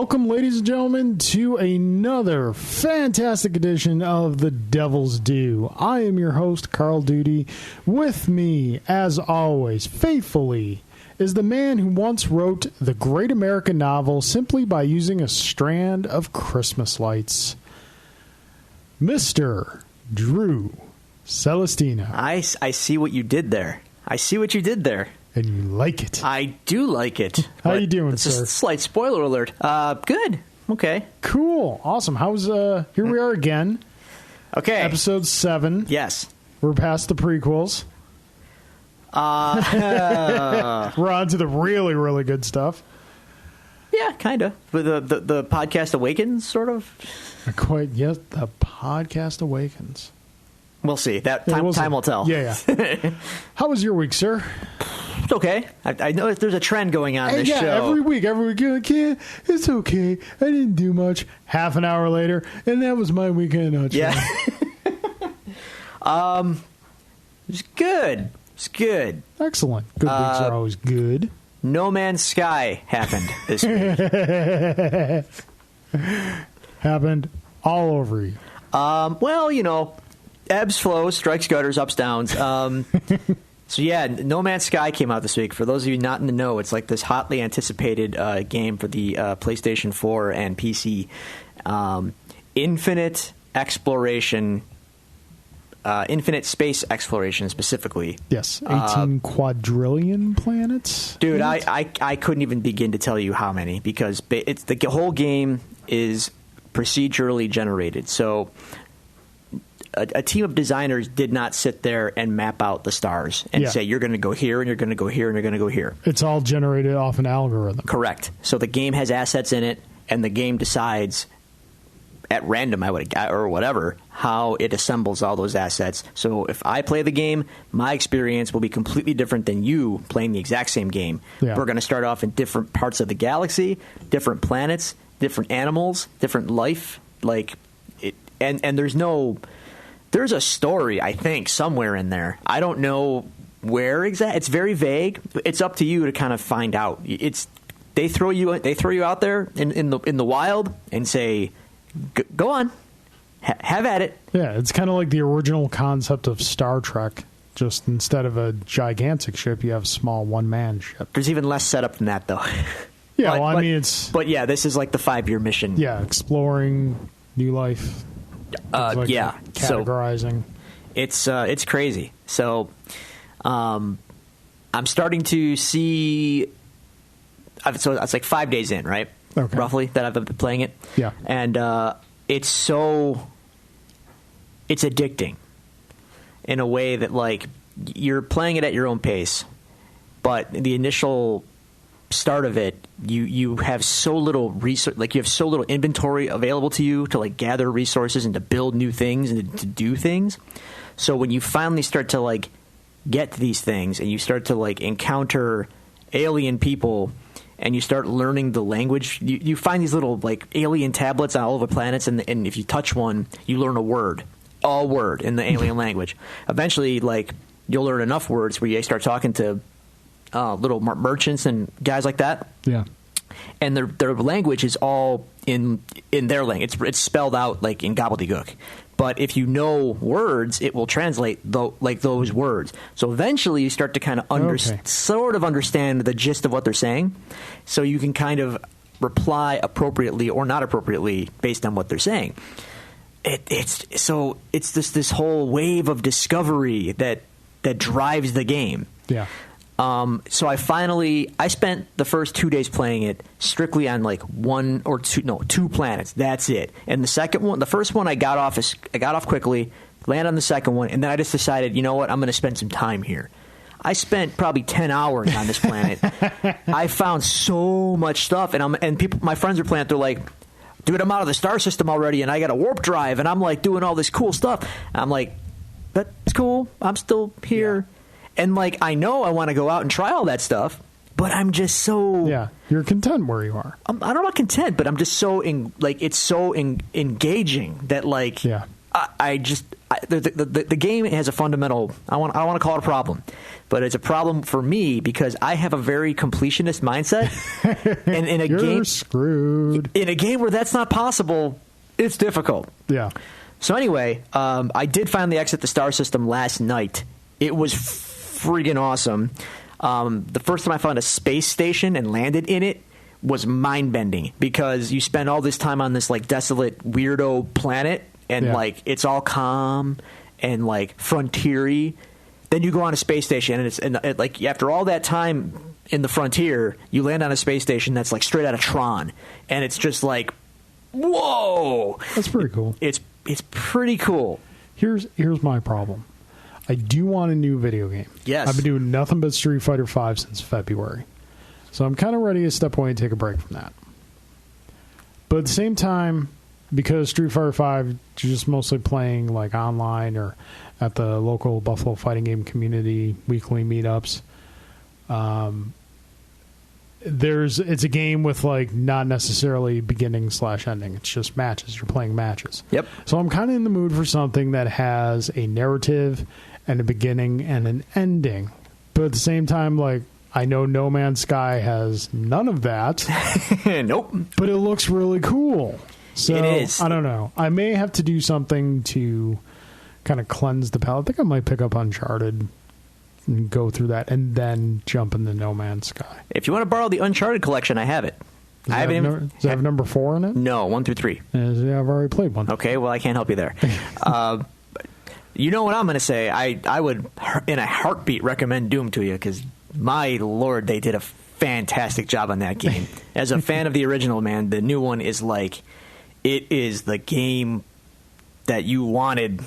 Welcome, ladies and gentlemen, to another fantastic edition of The Devil's Due. I am your host, Carl Duty. With me, as always, faithfully, is the man who once wrote the great American novel simply by using a strand of Christmas lights, Mr. Drew Celestina. I see what you did there. And you like it. I do like it. How you doing, it's sir? Just a slight spoiler alert. Good. Okay. Cool. Awesome. How's, here we are again. Okay. Episode 7. Yes. We're past the prequels. We're on to the really, really good stuff. Yeah, kind of. The podcast awakens, sort of. Quite, yes, the podcast awakens. We'll see. That Yeah, time will tell. Yeah. How was your week, sir? It's okay. I know there's a trend going on this show. Every week you're like, yeah, it's okay. I didn't do much. Half an hour later, and that was my weekend. Yeah. It's good. It's good. Excellent. Good weeks are always good. No Man's Sky happened this week. Happened all over you. Well, you know, ebbs, flows, strikes, gutters, ups, downs. So yeah, No Man's Sky came out this week. For those of you not in the know, it's like this hotly anticipated game for the PlayStation 4 and PC. Infinite exploration, infinite space exploration specifically. Yes, 18 quadrillion planets. Dude, I couldn't even begin to tell you how many, because it's the whole game is procedurally generated. So a team of designers did not sit there and map out the stars and say, you're going to go here, and you're going to go here, and you're going to go here. It's all generated off an algorithm. Correct. So the game has assets in it, and the game decides at random, or whatever, how it assembles all those assets. So if I play the game, my experience will be completely different than you playing the exact same game. Yeah. We're going to start off in different parts of the galaxy, different planets, different animals, different life. And there's a story, I think, somewhere in there. I don't know where exactly. It's very vague. It's up to you to kind of find out. They throw you out there in the wild and say, go on, have at it. Yeah, it's kind of like the original concept of Star Trek. Just instead of a gigantic ship, you have a small one-man ship. There's even less setup than that, though. Yeah, But yeah, this is like the 5-year mission. Yeah, exploring new life. Yeah, categorizing. So it's crazy. So, I'm starting to see. So it's like 5 days in, right? Okay. Roughly that I've been playing it. Yeah, and it's addicting in a way that, like, you're playing it at your own pace, but the initial start of it, you have so little resource, like you have so little inventory available to you to like gather resources and to build new things and to do things. So when you finally start to like get to these things and you start to like encounter alien people and you start learning the language, you find these little like alien tablets on all over planets, and if you touch one, you learn a word in the alien language. Eventually, like, you'll learn enough words where you start talking to little merchants and guys like that. Yeah. And their language is all in their language. It's spelled out like in gobbledygook. But if you know words, it will translate those words. So eventually you start to kind of sort of understand the gist of what they're saying. So you can kind of reply appropriately or not appropriately based on what they're saying. It's this whole wave of discovery that drives the game. Yeah. So I spent the first 2 days playing it strictly on like two planets. That's it. And the first one I got off quickly, landed on the second one, and then I just decided, you know what, I'm going to spend some time here. I spent probably 10 hours on this planet. I found so much stuff, my friends are playing it. They're like, dude, I'm out of the star system already, and I got a warp drive, and I'm like doing all this cool stuff. And I'm like, that's cool. I'm still here. Yeah. And, like, I know I want to go out and try all that stuff, but I'm just so... Yeah, you're content where you are. I'm not content, but I'm just so... it's so engaging that, like... Yeah. The game has a fundamental... I want to call it a problem. but it's a problem for me because I have a very completionist mindset. And in a You're screwed. In a game where that's not possible, it's difficult. Yeah. So anyway, I did finally exit the star system last night. It was freaking awesome. The first time I found a space station and landed in it was mind-bending because you spend all this time on this like desolate weirdo planet and like it's all calm and like frontier-y. Then you go on a space station and it's like after all that time in the frontier, you land on a space station that's like straight out of Tron, and it's just like, whoa! That's pretty cool. It's pretty cool. Here's my problem. I do want a new video game. Yes. I've been doing nothing but Street Fighter V since February. So I'm kind of ready to step away and take a break from that. But at the same time, because Street Fighter V, you're just mostly playing like online or at the local Buffalo Fighting Game community weekly meetups. It's a game with like not necessarily beginning/ending. It's just matches. You're playing matches. Yep. So I'm kind of in the mood for something that has a narrative and a beginning and an ending. But at the same time, like, I know No Man's Sky has none of that. Nope. But it looks really cool. So it is. I don't know. I may have to do something to kind of cleanse the palate. I think I might pick up Uncharted and go through that and then jump into No Man's Sky. If you want to borrow the Uncharted collection, I have it. Does it have number 4 in it? No, 1 through 3. Yeah, I've already played 1. Okay, well, I can't help you there. You know what I'm going to say? I would, in a heartbeat, recommend Doom to you because, my lord, they did a fantastic job on that game. As a fan of the original, man, the new one is like, it is the game that you wanted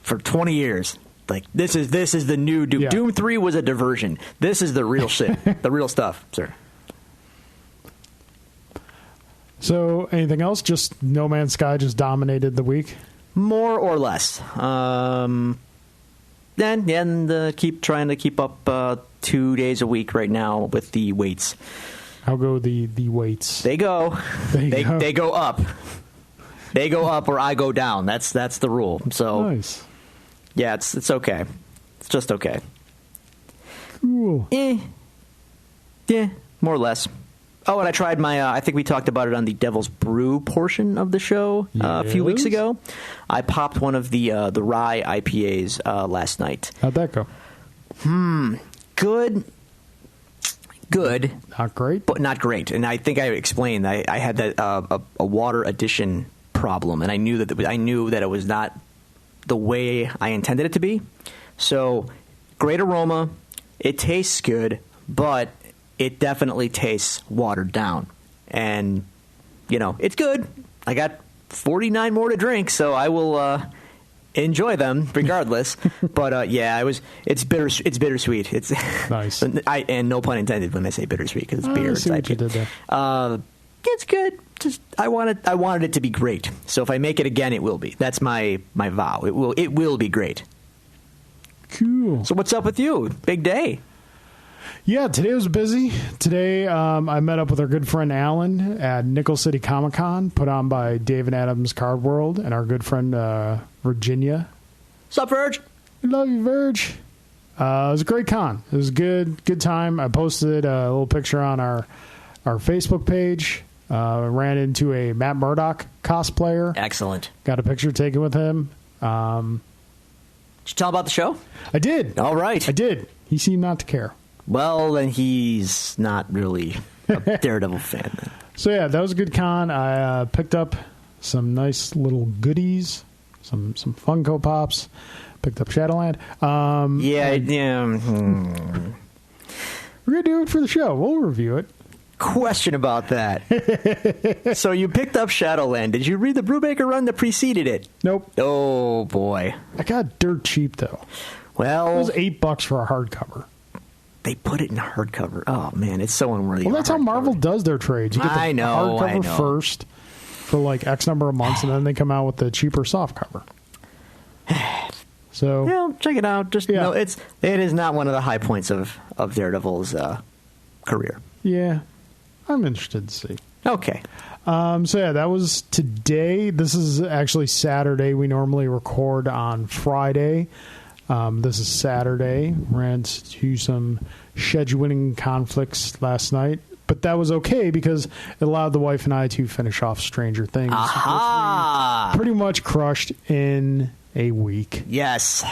for 20 years. Like, this is the new Doom. Yeah. Doom 3 was a diversion. This is the real shit. The real stuff, sir. So, anything else? Just No Man's Sky just dominated the week? More or less. And keep trying to keep up 2 days a week right now with the weights. How go the weights? They go. They go up. They go up or I go down. That's the rule. So nice. Yeah, it's okay. It's just okay. Cool. Yeah, more or less. Oh, and I tried my, I think we talked about it on the Devil's Brew portion of the show a few weeks ago. I popped one of the rye IPAs last night. How'd that go? Good. Not great? But not great. And I think I explained, I had that a water addition problem, and I knew that it was not the way I intended it to be. So, great aroma. It tastes good, but it definitely tastes watered down. And, it's good. I got 49 more to drink, so I will enjoy them regardless. But, it's bittersweet. It's nice. And no pun intended when I say bittersweet, because it's beer. I see what you did there. It's good. Just I wanted it to be great. So if I make it again, it will be. That's my vow. It will be great. Cool. So what's up with you? Big day. Yeah, today was busy. Today I met up with our good friend Alan at Nickel City Comic Con, put on by Dave and Adam's Card World, and our good friend Virginia. What's up, Verge? We love you, Verge. It was a great con. It was good time. I posted a little picture on our Facebook page. Ran into a Matt Murdock cosplayer. Excellent. Got a picture taken with him. Did you tell him about the show? I did. All right. I did. He seemed not to care. Well, then he's not really a Daredevil fan. Then. So, yeah, that was a good con. I picked up some nice little goodies, some Funko Pops. Picked up Shadowland. We're going to do it for the show. We'll review it. Question about that. So you picked up Shadowland. Did you read the Brubaker run that preceded it? Nope. Oh, boy. I got dirt cheap, though. Well, it was $8 for a hardcover. They put it in hardcover. Oh, man, it's so unworthy. Well, that's how Marvel does their trades. You get the hardcover first for like X number of months, and then they come out with the cheaper softcover. So, yeah, check it out. Just no, it is not one of the high points of Daredevil's career. Yeah, I'm interested to see. Okay. That was today. This is actually Saturday. We normally record on Friday. This is Saturday. Ran into some scheduling conflicts last night, but that was okay because it allowed the wife and I to finish off Stranger Things. Aha! Which we pretty much crushed in a week. Yes.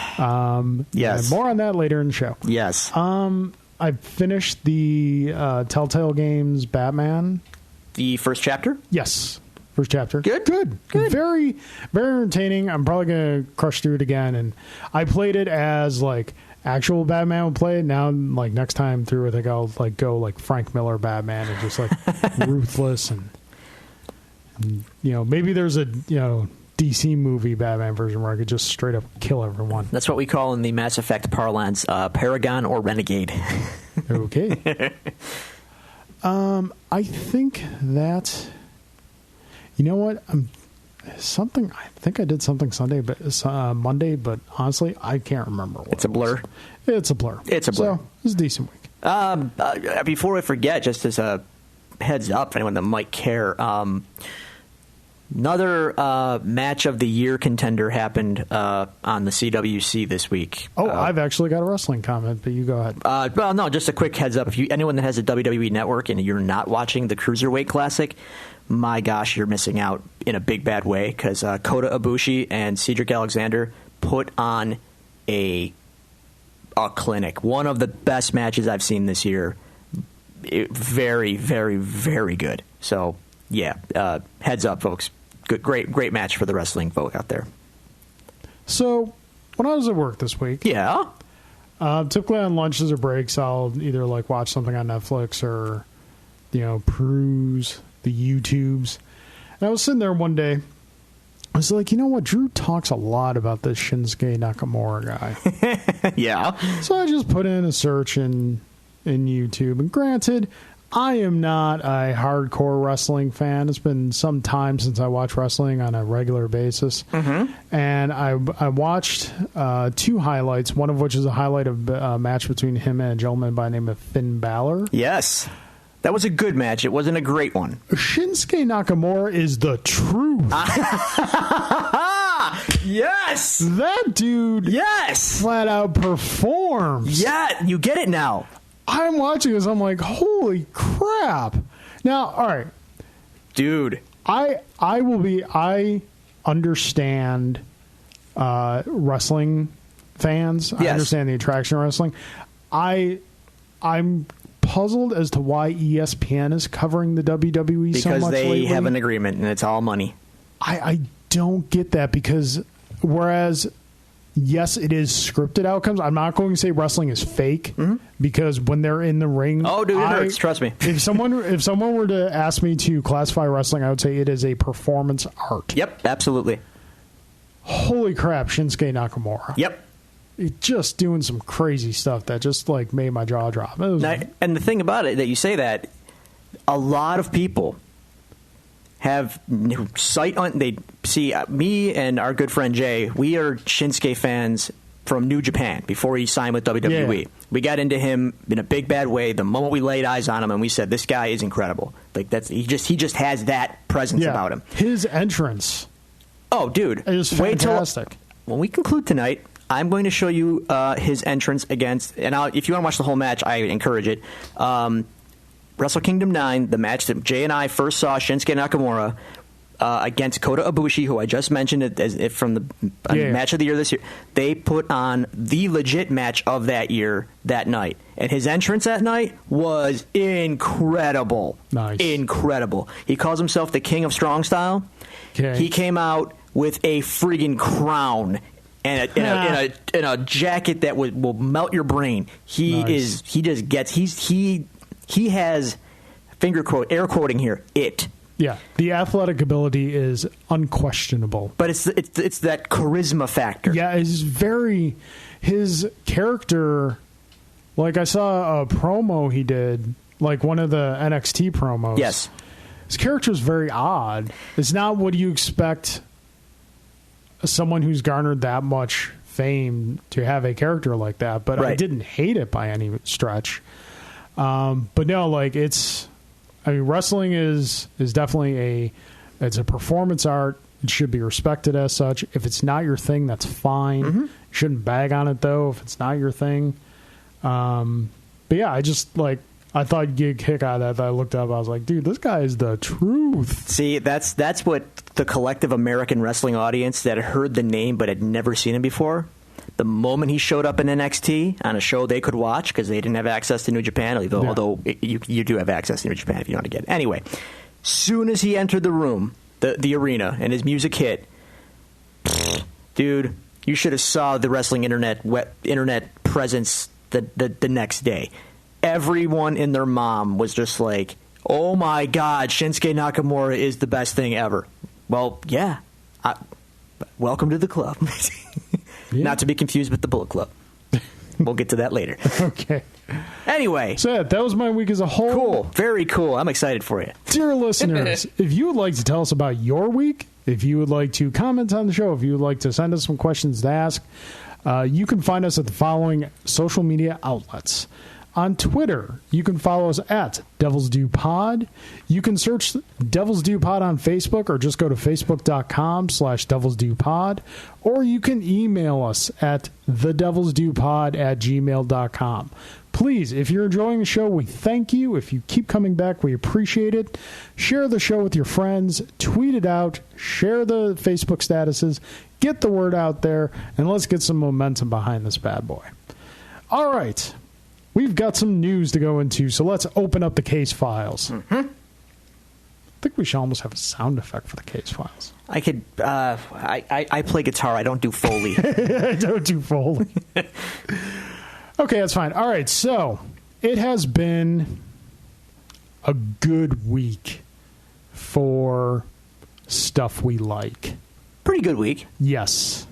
Yes. More on that later in the show. Yes. I finished the Telltale Games Batman. The first chapter? Yes. First chapter. Good. Very, very entertaining. I'm probably going to crush through it again. And I played it as like actual Batman would play it. Now, like next time through, I think I'll like go like Frank Miller Batman and just like ruthless and maybe there's a DC movie Batman version where I could just straight up kill everyone. That's what we call in the Mass Effect parlance, Paragon or Renegade. Okay. I think that. You know what? I think I did something Monday, but honestly, I can't remember what it's a blur. It's a blur. So, it's a decent week. Before I forget, just as a heads up for anyone that might care, another match of the year contender happened on the CWC this week. I've actually got a wrestling comment, but you go ahead. Well, no, just a quick heads up. If anyone that has a WWE network and you're not watching the Cruiserweight Classic, my gosh, you're missing out in a big bad way because Kota Ibushi and Cedric Alexander put on a clinic. One of the best matches I've seen this year. Very, very, very good. So, yeah, heads up, folks. Good, great match for the wrestling folk out there. So, when I was at work this week, typically on lunches or breaks, I'll either like watch something on Netflix or peruse the YouTubes. And I was sitting there one day. I was like, you know what? Drew talks a lot about this Shinsuke Nakamura guy. Yeah. So I just put in a search in YouTube. And granted, I am not a hardcore wrestling fan. It's been some time since I watch wrestling on a regular basis. Mm-hmm. And I watched two highlights, one of which is a highlight of a match between him and a gentleman by the name of Finn Balor. Yes. That was a good match. It wasn't a great one. Shinsuke Nakamura is the truth. Yes! That dude flat out performs. Yeah, you get it now. I'm watching this. I'm like, holy crap. Now, all right. Dude. I understand wrestling fans. Yes. I understand the attraction of wrestling. I'm puzzled as to why ESPN is covering the WWE so much because they lately. have an agreement and it's all money. I don't get that because whereas yes, it is scripted outcomes. I'm not going to say wrestling is fake because when they're in the ring, oh, dude, it hurts. Trust me. If someone were to ask me to classify wrestling, I would say it is a performance art. Yep, absolutely. Holy crap, Shinsuke Nakamura. Yep. Just doing some crazy stuff that just like made my jaw drop. And the thing about it that you say that a lot of people have sight on. They see me and our good friend Jay. We are Shinsuke fans from New Japan before he signed with WWE. Yeah. We got into him in a big bad way the moment we laid eyes on him, and we said, "This guy is incredible." Like he just has that presence about him. His entrance. Oh, dude, it was fantastic. Wait till when we conclude tonight. I'm going to show you his entrance against, and if you want to watch the whole match, I encourage it. Wrestle Kingdom 9, the match that Jay and I first saw Shinsuke Nakamura against Kota Ibushi, who I just mentioned from the match of the year this year. They put on the legit match of that year that night. And his entrance that night was incredible. Nice. Incredible. He calls himself the King of Strong Style. Okay. He came out with a friggin' crown and in a jacket that will melt your brain. He has air quoting here, it. Yeah, the athletic ability is unquestionable. But it's that charisma factor. Yeah, his character, like I saw a promo he did, like one of the NXT promos. Yes. His character is very odd. It's not what you expect someone who's garnered that much fame to have a character like that, but I didn't hate it by any stretch. But no, like wrestling is definitely it's a performance art. It should be respected as such. If it's not your thing, that's fine. You shouldn't bag on it, though, if it's not your thing. But yeah, I thought you'd get a kick out of that. I looked up, I was like, dude, this guy is the truth. See, that's what the collective American wrestling audience that heard the name but had never seen him before, the moment he showed up in NXT on a show they could watch because they didn't have access to New Japan, although you do have access to New Japan if you want to get it. Anyway, soon as he entered the room, the arena, and his music hit, dude, you should have saw the wrestling internet presence the next day. Everyone and their mom was just like, oh my God, Shinsuke Nakamura is the best thing ever. Well, yeah. Welcome to the club. Yeah. Not to be confused with the Bullet Club. We'll get to that later. Okay. Anyway. So that was my week as a whole. Cool. Very cool. I'm excited for you. Dear listeners, if you would like to tell us about your week, if you would like to comment on the show, if you would like to send us some questions to ask, you can find us at the following social media outlets. On Twitter, you can follow us at Devil's Due Pod. You can search Devil's Due Pod on Facebook or just go to facebook.com/Devil's Due Pod. Or you can email us at thedevilsdupod@gmail.com. Please, if you're enjoying the show, we thank you. If you keep coming back, we appreciate it. Share the show with your friends. Tweet it out. Share the Facebook statuses. Get the word out there. And let's get some momentum behind this bad boy. All right. We've got some news to go into, so let's open up the case files. I think we should almost have a sound effect for the case files. I could. I play guitar. I don't do Foley. I don't do Foley. Okay, that's fine. All right, so it has been a good week for stuff we like. Pretty good week. Yes.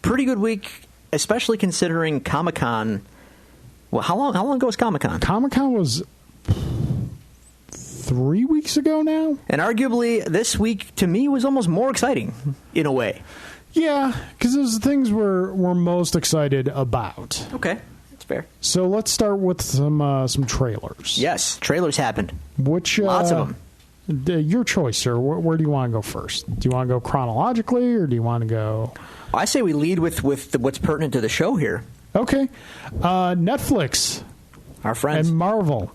Pretty good week, especially considering Comic-Con. Well, how long ago was Comic-Con? Comic-Con was 3 weeks ago now. And arguably, this week, to me, was almost more exciting, in a way. Yeah, because those are the things we're most excited about. Okay, that's fair. So let's start with some trailers. Yes, trailers happened. Lots of them. Your choice, sir. Where do you want to go first? Do you want to go chronologically, or do you want to go... I say we lead with what's pertinent to the show here. Okay. Netflix. Our friends. And Marvel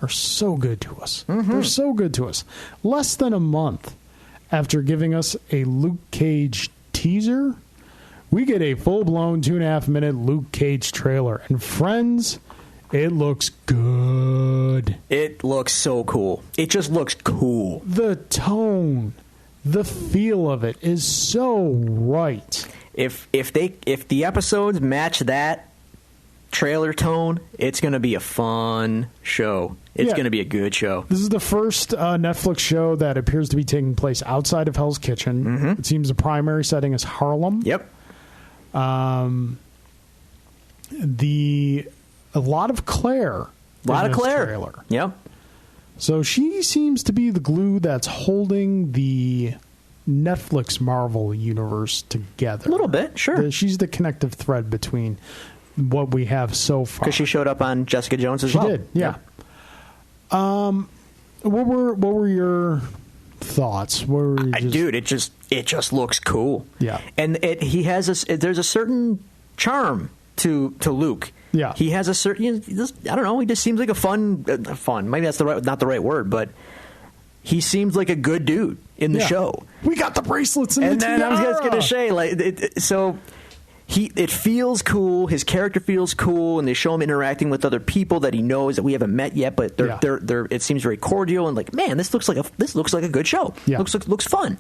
are so good to us. They're so good to us. Less than a month after giving us a Luke Cage teaser, we get a full-blown 2.5-minute Luke Cage trailer. And friends, it looks good. It looks so cool. It just looks cool. The tone, the feel of it is so right. If the episodes match that trailer tone, it's going to be a fun show. It's going to be a good show. This is the first Netflix show that appears to be taking place outside of Hell's Kitchen. It seems the primary setting is Harlem. Yep. A lot of Claire. A lot of Claire. Trailer. Yep. So she seems to be the glue that's holding the Netflix Marvel universe together. A little bit, sure. She's the connective thread between what we have so far. Because she showed up on Jessica Jones as well. She did, yeah. What were your thoughts? Dude, it just looks cool. Yeah, and there's a certain charm to Luke. Yeah, he has a certain. I don't know. He just seems like a fun. Maybe that's not the right word, but he seems like a good dude in the show. We got the bracelets and then I was just going to say, it feels cool. His character feels cool, and they show him interacting with other people that he knows that we haven't met yet. But they're it seems very cordial and like, man, this looks like a good show. Yeah. Looks fun.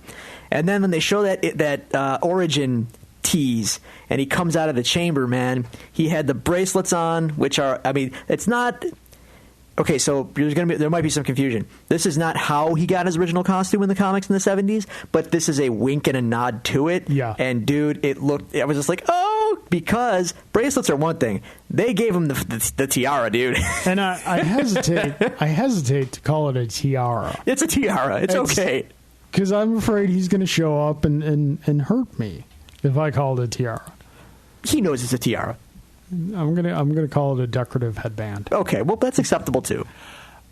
And then when they show that origin tease, and he comes out of the chamber, man, he had the bracelets on, which are, I mean, it's not. Okay, so there might be some confusion. This is not how he got his original costume in the comics in the 70s, but this is a wink and a nod to it. Yeah. And dude, I was just like, oh, because bracelets are one thing. They gave him the tiara, dude. And I hesitate to call it a tiara. It's a tiara. It's okay. Because I'm afraid he's going to show up and hurt me if I call it a tiara. He knows it's a tiara. I'm gonna call it a decorative headband. Okay, well that's acceptable too.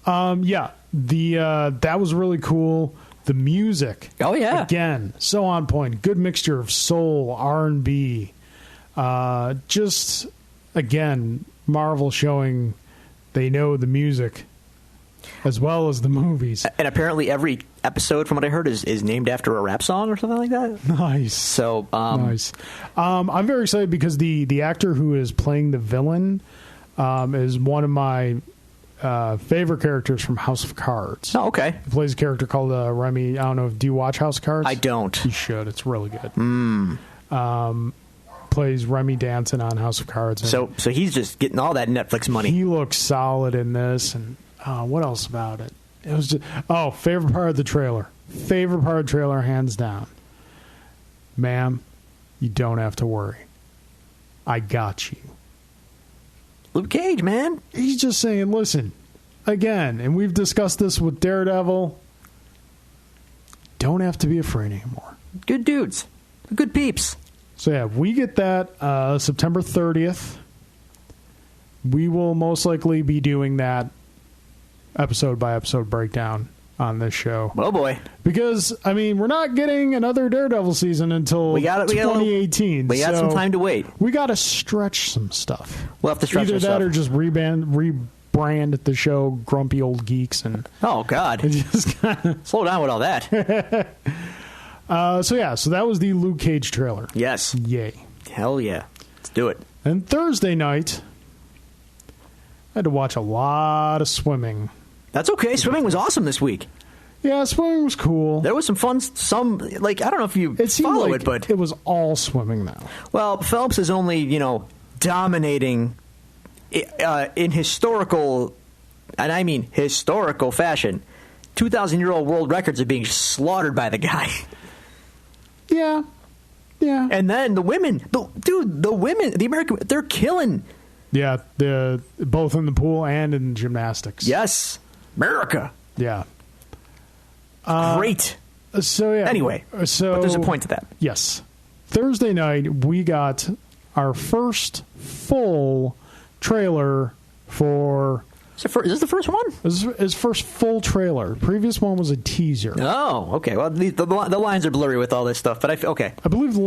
Yeah, that was really cool. The music. Oh, yeah. Again, so on point. Good mixture of soul, R&B. Just, again, Marvel showing they know the music as well as the movies. And apparently every episode, from what I heard, is named after a rap song or something like that. Nice. So, nice. I'm very excited because the actor who is playing the villain is one of my favorite characters from House of Cards. Oh, okay. He plays a character called Remy. I don't know. Do you watch House of Cards? I don't. You should. It's really good. Plays Remy Danson on House of Cards. So he's just getting all that Netflix money. He looks solid in this. And what else about it? It was just, favorite part of the trailer. Favorite part of the trailer, hands down. Ma'am, you don't have to worry. I got you. Luke Cage, man. He's just saying, listen, again, and we've discussed this with Daredevil, don't have to be afraid anymore. Good dudes. Good peeps. So, yeah, we get that September 30th. We will most likely be doing that episode-by-episode breakdown on this show. Oh, boy. Because, I mean, we're not getting another Daredevil season until 2018. We got some time to wait. We got to stretch some stuff. We'll have to stretch either some that stuff. or just rebrand the show Grumpy Old Geeks. And oh, God. Just kinda, slow down with all that. So that was the Luke Cage trailer. Yes. Yay. Hell yeah. Let's do it. And Thursday night, I had to watch a lot of swimming. That's okay. Swimming was awesome this week. Yeah, swimming was cool. There was some fun, I don't know if you follow like it, but it was all swimming now. Well, Phelps is only, dominating in historical, and I mean historical fashion. 2,000-year-old world records are being slaughtered by the guy. Yeah. And then the women, the American, they're killing. Yeah, both in the pool and in gymnastics. Yes. America. Yeah. Great. So, yeah. Anyway, but there's a point to that. Yes. Thursday night, we got our first full trailer for... Is this the first one? This is his first full trailer. Previous one was a teaser. Oh, okay. Well, the lines are blurry with all this stuff, but okay. I believe the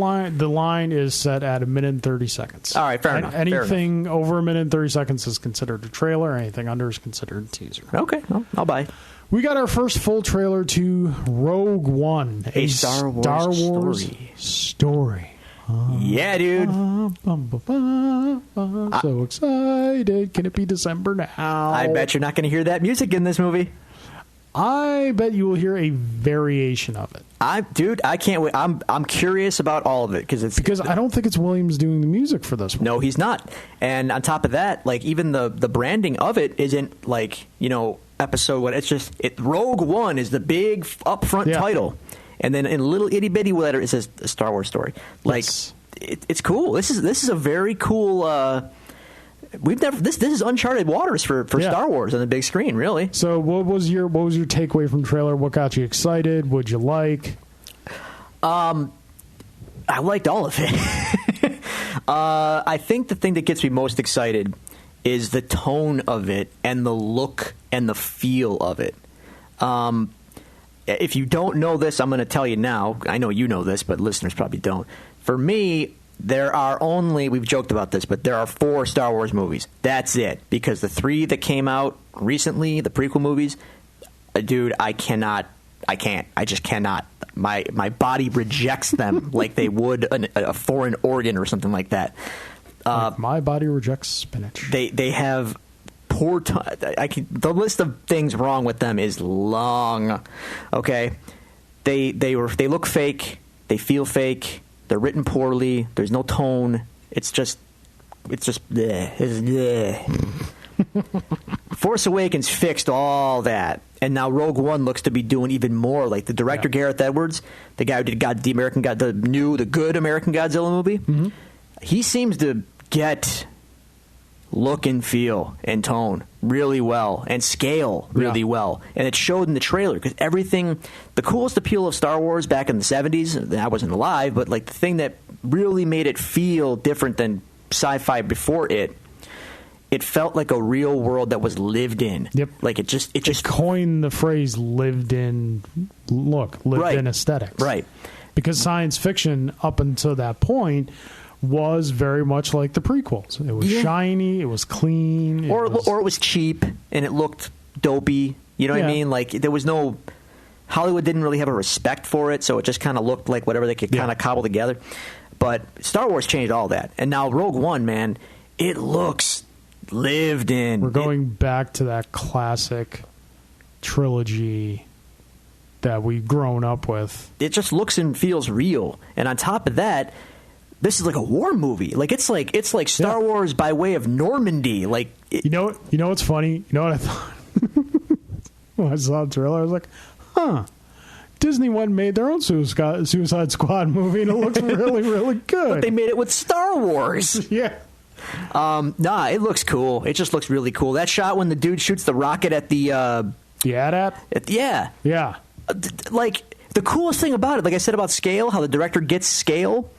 line is set at 1 minute and 30 seconds. All right, fair enough. Anything over 1 minute and 30 seconds is considered a trailer. Anything under is considered a teaser. Okay, well, I'll buy. We got our first full trailer to Rogue One, a Star Wars story. Yeah, dude. So excited. Can it be December now? I bet you're not going to hear that music in this movie. I bet you will hear a variation of it. I can't wait. I'm curious about all of it because I don't think it's Williams doing the music for this one. No, he's not. And on top of that, like even the branding of it isn't like episode one. It's just Rogue One is the big upfront title. And then in a little itty bitty letter, it says a Star Wars story. Like it's cool. This is a very cool. This is uncharted waters for Star Wars on the big screen. Really. So what was your takeaway from the trailer? What got you excited? What'd you like? I liked all of it. I think the thing that gets me most excited is the tone of it and the look and the feel of it. If you don't know this, I'm going to tell you now. I know you know this, but listeners probably don't. For me, there are we've joked about this, but there are 4 Star Wars movies. That's it. Because the 3 that came out recently, the prequel movies, dude, I can't. I just cannot. My body rejects them like they would a foreign organ or something like that. Like my body rejects spinach. They have... the list of things wrong with them is long. Okay, they look fake. They feel fake. They're written poorly. There's no tone. It's just bleh. It's bleh. Force Awakens fixed all that, and now Rogue One looks to be doing even more. Like the director Gareth Edwards, the guy who did the good American Godzilla movie. Mm-hmm. He seems to get look and feel and tone really well and scale really well, and it showed in the trailer because the coolest appeal of Star Wars back in the 70s, I wasn't alive, but like the thing that really made it feel different than sci-fi before it it felt like a real world that was lived in. Yep. Like it just coined the phrase lived in Right. in aesthetics. Right. Because science fiction up until that point was very much like the prequels. It was shiny, it was clean. Or it was cheap and it looked dopey. You know what I mean? Like there was no Hollywood didn't really have a respect for it, so it just kind of looked like whatever they could kind of cobble together. But Star Wars changed all that. And now Rogue One, man, it looks lived in. We're going back to that classic trilogy that we've grown up with. It just looks and feels real. And on top of that, this is like a war movie. Like it's like Star Wars by way of Normandy. Like you know what's funny? You know what I thought when I saw the trailer? I was like, Disney went and made their own Suicide Squad movie, and it looks really, really good. But they made it with Star Wars. Yeah. Nah, it looks cool. It just looks really cool. That shot when the dude shoots the rocket at the AT-AT? Yeah. Like the coolest thing about it, like I said about scale, how the director gets scale,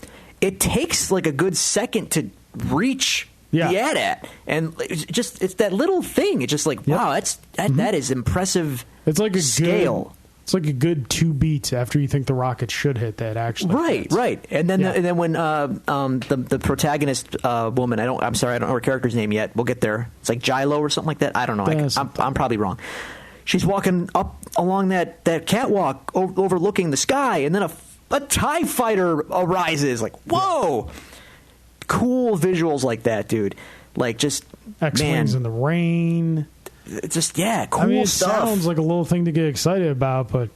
it takes like a good second to reach the AT-AT, and it's that little thing. It's just like wow, that is impressive. It's like a scale. It's like a good 2 beats after you think the rocket should hit that. Actually, right. And then when the protagonist woman, I'm sorry, I don't know her character's name yet. We'll get there. It's like Jilo or something like that. I don't know. I'm probably wrong. She's walking up along that catwalk overlooking the sky, and then a TIE fighter arises. Like, whoa! Cool visuals like that, dude. Like, just X-Wings in the rain. It's just, cool I mean, it stuff. sounds like a little thing to get excited about, but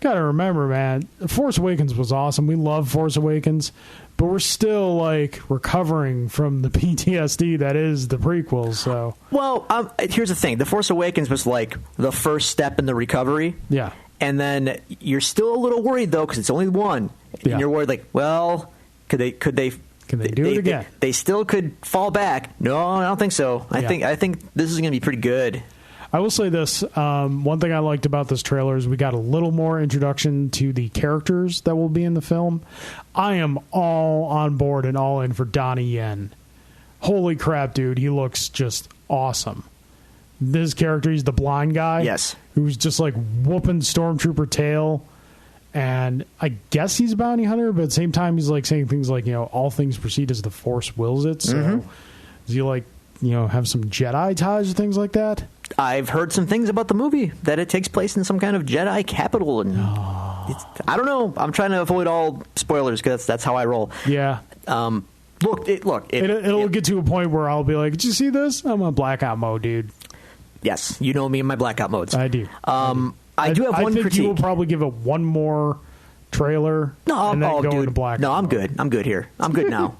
gotta remember, man, Force Awakens was awesome. We love Force Awakens, but we're still, like, recovering from the PTSD that is the prequels, so... Well, here's the thing. The Force Awakens was, like, the first step in the recovery. Yeah. And then you're still a little worried, though, because it's only one. Yeah. And you're worried, like, well, could they do it again? They still could fall back. No, I don't think so. I think this is going to be pretty good. I will say this. One thing I liked about this trailer is we got a little more introduction to the characters that will be in the film. I am all on board and all in for Donnie Yen. Holy crap, dude. He looks just awesome. This character, he's the blind guy. Yes. Who's just like whooping Stormtrooper tail. And I guess he's a bounty hunter, but at the same time, he's like saying things like, all things proceed as the Force wills it. So does he like, have some Jedi ties or things like that? I've heard some things about the movie that it takes place in some kind of Jedi capital, and I don't know. I'm trying to avoid all spoilers because that's how I roll. Yeah. It'll get to a point where I'll be like, "Did you see this? I'm on blackout mode, dude." Yes, you know me in my blackout modes. I do. I do have one critique. You will probably give it one more trailer. No, and then go dude. into blackout. No, I'm mode. good. I'm good here. I'm good now.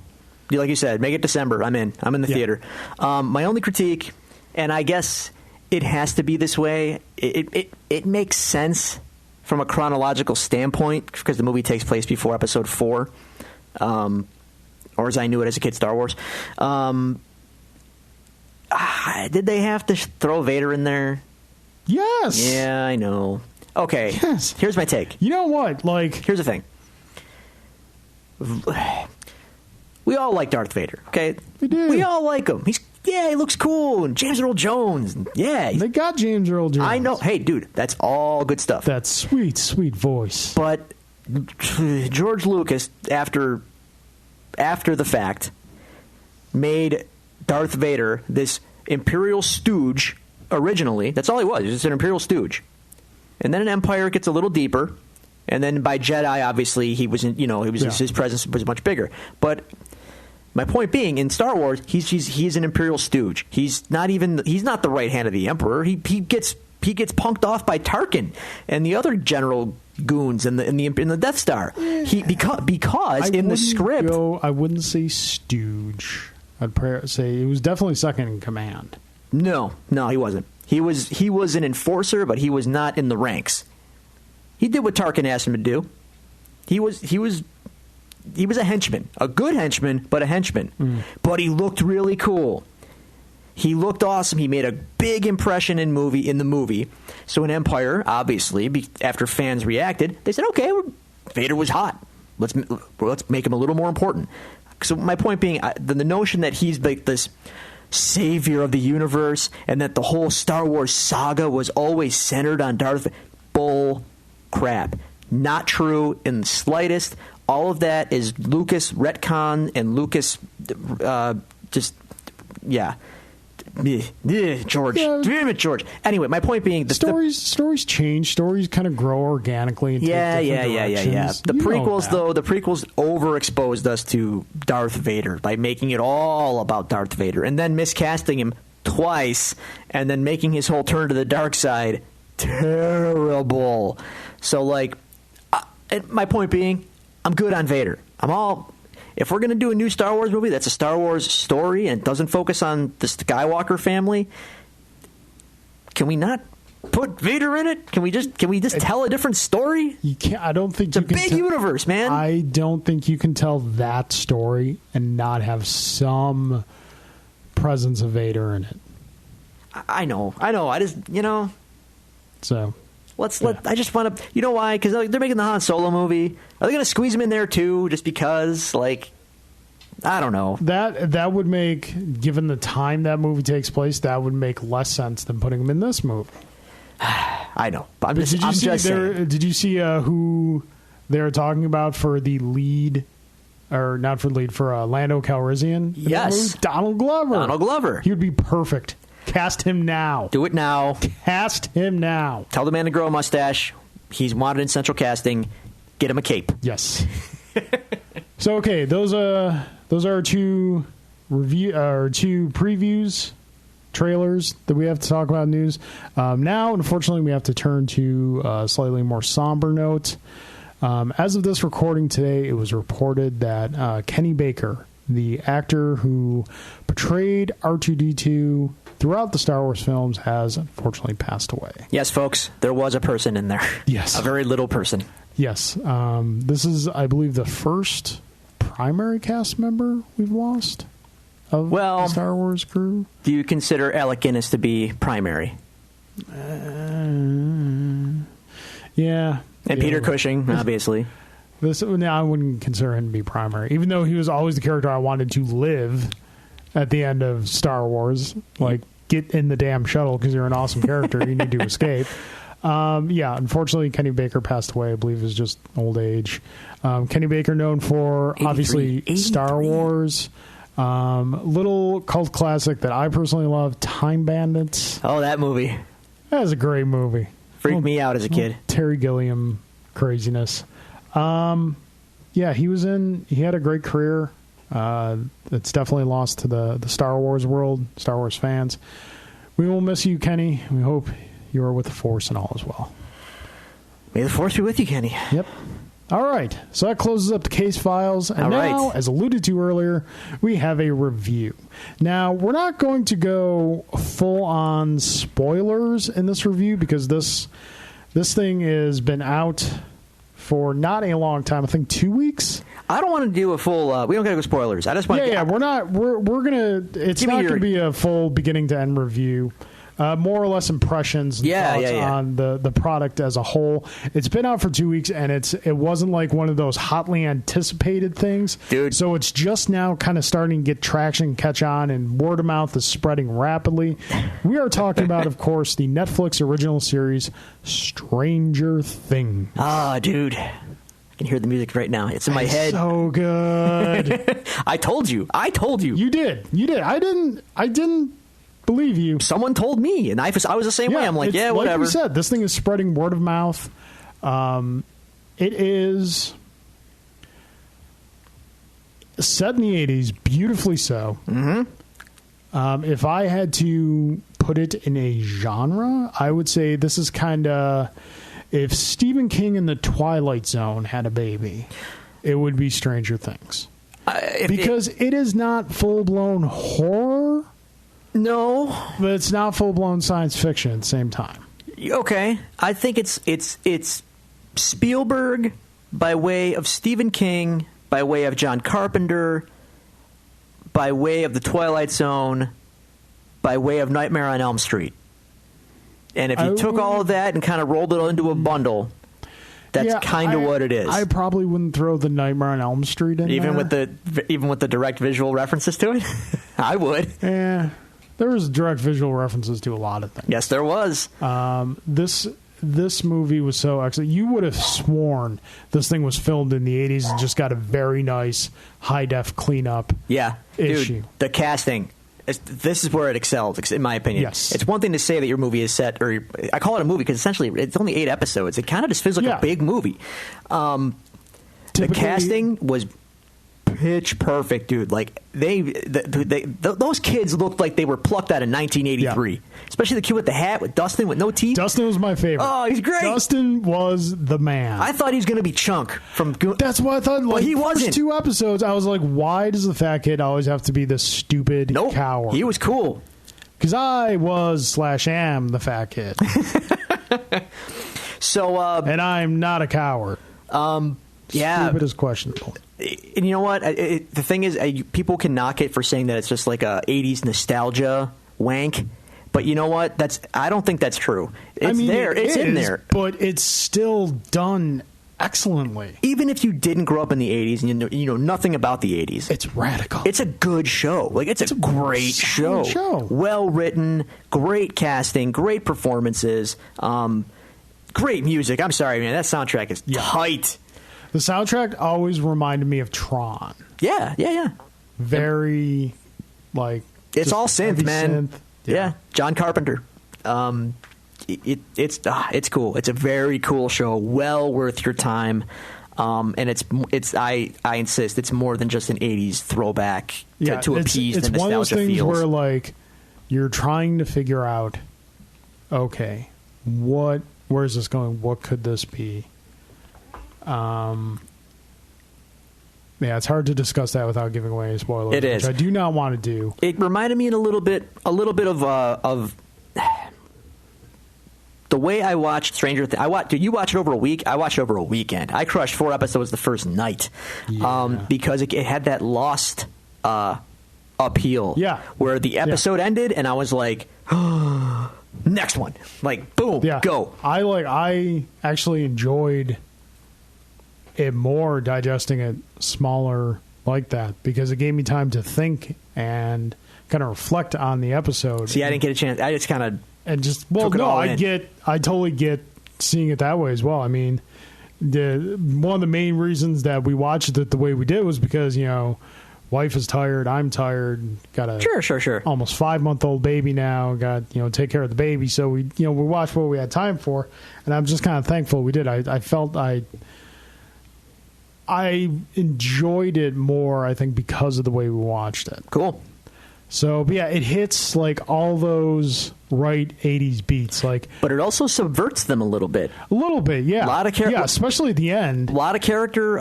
Like you said, make it December. I'm in. I'm in the theater. My only critique, and I guess it has to be this way. It makes sense from a chronological standpoint because the movie takes place before Episode 4, or as I knew it as a kid, Star Wars. Did they have to throw Vader in there? Yes. Yeah, I know. Okay. Yes. Here's my take. You know what? Like, here's the thing. We all like Darth Vader, okay? We do. We all like him. He looks cool. And James Earl Jones. They got James Earl Jones. I know. Hey, dude, that's all good stuff. That sweet, sweet voice. But George Lucas, after the fact, made Darth Vader this Imperial stooge originally. That's all he was. He was just an Imperial stooge. And then in Empire it gets a little deeper. And then by Jedi, obviously, his presence was much bigger. But my point being, in Star Wars, he's an Imperial stooge. He's not the right hand of the Emperor. He gets punked off by Tarkin and the other general goons in the Death Star. Because in the script, I wouldn't say stooge. I'd say it was definitely second in command. No, he wasn't. He was an enforcer, but he was not in the ranks. He did what Tarkin asked him to do. He was a henchman, a good henchman, but a henchman. But he looked really cool. He looked awesome. He made a big impression in the movie. So in Empire, obviously, after fans reacted, they said, "Okay, Vader was hot. Let's make him a little more important." So my point being, the notion that he's like this savior of the universe, and that the whole Star Wars saga was always centered on Darth Vader. Bull crap. Not true in the slightest. All of that is Lucas retcon and Lucas George. Yeah. Damn it, George. Anyway, my point being, stories change. Stories kind of grow organically. And take different directions. The You know prequels, that. though, the prequels overexposed us to Darth Vader by making it all about Darth Vader, and then miscasting him twice, and then making his whole turn to the dark side terrible. So, like, and my point being, I'm good on Vader. If we're going to do a new Star Wars movie that's a Star Wars story and doesn't focus on the Skywalker family, can we not put Vader in it? Can we just tell a different story? You can't. I don't think It's a big universe, man. I don't think you can tell that story and not have some presence of Vader in it. I know. I just, So I just want to, you know why? Because they're making the Han Solo movie. Are they going to squeeze him in there too? Just because, like, I don't know. that would make, given the time that movie takes place, that would make less sense than putting him in this movie. I know. But I'm But just saying. did you see who they were talking about for the lead, or not for lead, for Lando Calrissian? in that Yes. movie? Donald Glover. Donald Glover. He would be perfect. Cast him now. Do it now. Cast him now. Tell the man to grow a mustache. He's wanted in central casting. Get him a cape. Yes. So okay, those are our two previews, trailers that we have to talk about in news. Now, unfortunately, we have to turn to a slightly more somber note. As of this recording today, it was reported that Kenny Baker, the actor who portrayed R2-D2 throughout the Star Wars films, has unfortunately passed away. Yes, folks, there was a person in there. Yes. A very little person. Yes. This is, I believe, the first primary cast member we've lost of the Star Wars crew. Do you consider Alec Guinness to be primary? Yeah. And Peter Cushing, obviously. Now, I wouldn't consider him to be primary, even though he was always the character I wanted to live at the end of Star Wars. Like, get in the damn shuttle because you're an awesome character. You need to escape. Unfortunately, Kenny Baker passed away. I believe it was just old age. Kenny Baker, known for 83. obviously 83. Star Wars. Little cult classic that I personally love, Time Bandits. Oh, that movie. That was a great movie. Freaked me out as a kid. Terry Gilliam craziness. He had a great career. It's definitely lost to the Star Wars world, Star Wars fans. We will miss you, Kenny. We hope you are with the Force and all as well. May the Force be with you, Kenny. Yep. All right. So that closes up the case files. And all now, right. as alluded to earlier, we have a review. Now, we're not going to go full-on spoilers in this review because this thing has been out for not a long time. I think 2 weeks. I don't want to do a full. We don't got to go spoilers. I just want. We're not. We're gonna. It's not going to be a full beginning to end review. More or less impressions and thoughts on the product as a whole. It's been out for 2 weeks, and it wasn't like one of those hotly anticipated things. Dude. So it's just now kind of starting to get traction, catch on, and word of mouth is spreading rapidly. We are talking about, of course, the Netflix original series, Stranger Things. Ah, dude. I can hear the music right now. It's in my head. So good. I told you. You did. I didn't believe you. Someone told me, and I was the same way. I'm like, yeah, whatever. Like we said, this thing is spreading word of mouth. It is set in the 80s, beautifully so. Mm-hmm. If I had to put it in a genre, I would say this is kind of if Stephen King and the Twilight Zone had a baby, it would be Stranger Things. Because it is not full-blown horror. No, but it's not full-blown science fiction at the same time. Okay, I think it's Spielberg by way of Stephen King, by way of John Carpenter, by way of The Twilight Zone, by way of Nightmare on Elm Street. And if you took all of that and kind of rolled it into a bundle, That's kind of what it is. I probably wouldn't throw the Nightmare on Elm Street in even there. with the direct visual references to it. I would. Yeah, there was direct visual references to a lot of things. Yes, there was. This movie was so excellent. You would have sworn this thing was filmed in the 80s and just got a very nice high-def cleanup Yeah, issue. dude, the casting. This is where it excels, in my opinion. Yes. It's one thing to say that your movie is set, or I call it a movie because essentially it's only 8 episodes. It kind of just feels like a big movie. The casting was pitch perfect, dude. Like those kids looked like they were plucked out of 1983. Yeah. Especially the kid with the hat, with Dustin, with no teeth. Dustin was my favorite. Oh, he's great. Dustin was the man. I thought he was going to be Chunk from. That's what I thought. Like, he wasn't. First 2 episodes, I was like, why does the fat kid always have to be this stupid coward? He was cool. Because I was/am the fat kid. So, and I'm not a coward. Yeah, stupid is questionable. And you know what? The thing is, people can knock it for saying that it's just like a 80s nostalgia wank. But you know what? I don't think that's true. It's there. It's in there. But it's still done excellently. Even if you didn't grow up in the 80s and you know nothing about the 80s. It's radical. It's a good show. Like it's a great show. Well written, great casting, great performances, great music. I'm sorry, man. That soundtrack is tight. The soundtrack always reminded me of Tron. Yeah. Very, like... It's all synth, man. Synth. Yeah. John Carpenter. It's cool. It's a very cool show. Well worth your time. And I insist, it's more than just an 80s throwback to appease the nostalgia feels. It's one of those things where, like, you're trying to figure out, okay, where is this going? What could this be? Yeah, it's hard to discuss that without giving away any spoilers. It is. Which I do not want to do. It reminded me a little bit of the way I watched Stranger Things. Did you watch it over a week? I watched it over a weekend. I crushed 4 episodes the first night because it had that Lost appeal. Yeah, where the episode ended, and I was like, next one, like boom, go. I actually enjoyed it more digesting it smaller like that because it gave me time to think and kind of reflect on the episode. See, I didn't get a chance. I just kind of I totally get seeing it that way as well. I mean, one of the main reasons that we watched it the way we did was because wife is tired, I'm tired, got a sure almost 5-month-old baby now, got take care of the baby, so we watched what we had time for, and I'm just kind of thankful we did. I felt I enjoyed it more, I think, because of the way we watched it. Cool. So, but yeah, it hits like all those right 80s beats, but it also subverts them a little bit. A little bit, yeah. A lot of character, especially at the end. A lot of character,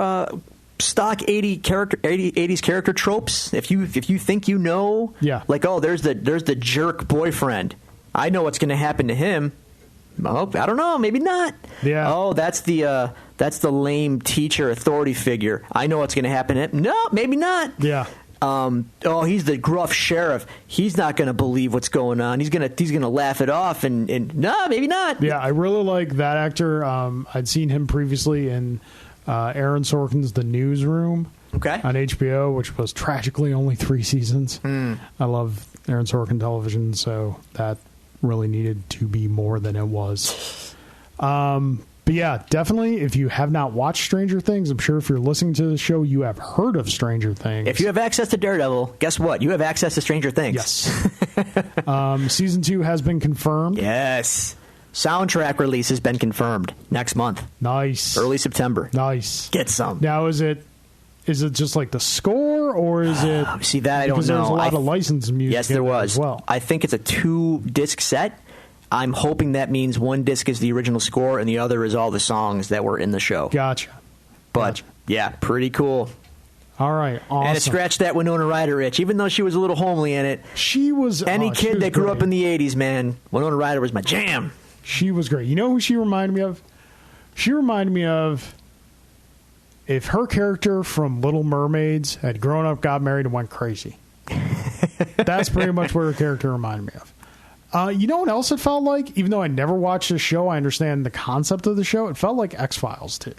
stock 80s character tropes. If you think like, oh, there's the jerk boyfriend. I know what's going to happen to him. Oh, I don't know, maybe not. Yeah. Oh, that's the lame teacher authority figure. I know what's going to happen to him. No, maybe not. Yeah. Oh, he's the gruff sheriff. He's not going to believe what's going on. He's gonna laugh it off and no, maybe not. Yeah, I really like that actor. I'd seen him previously in Aaron Sorkin's The Newsroom on HBO, which was tragically only 3 seasons. I love Aaron Sorkin television, so that really needed to be more than it was. But yeah, definitely, if you have not watched Stranger Things, I'm sure if you're listening to the show, you have heard of Stranger Things. If you have access to Daredevil, guess what? You have access to Stranger Things. Yes. Season 2 has been confirmed. Yes. Soundtrack release has been confirmed next month. Nice. Early September. Nice. Get some. Now, is it just like the score, or is it... See, that I don't know. Because there's a lot of licensed music. Yes, there was. As well. I think it's a 2-disc set. I'm hoping that means one disc is the original score and the other is all the songs that were in the show. Gotcha. But, yeah, pretty cool. All right, awesome. And it scratched that Winona Ryder itch, even though she was a little homely in it. She was... Any kid that grew up in the 80s, man, Winona Ryder was my jam. She was great. You know who she reminded me of? She reminded me of if her character from Little Mermaids had grown up, got married, and went crazy. That's pretty much what her character reminded me of. You know what else it felt like? Even though I never watched the show, I understand the concept of the show. It felt like X-Files, too.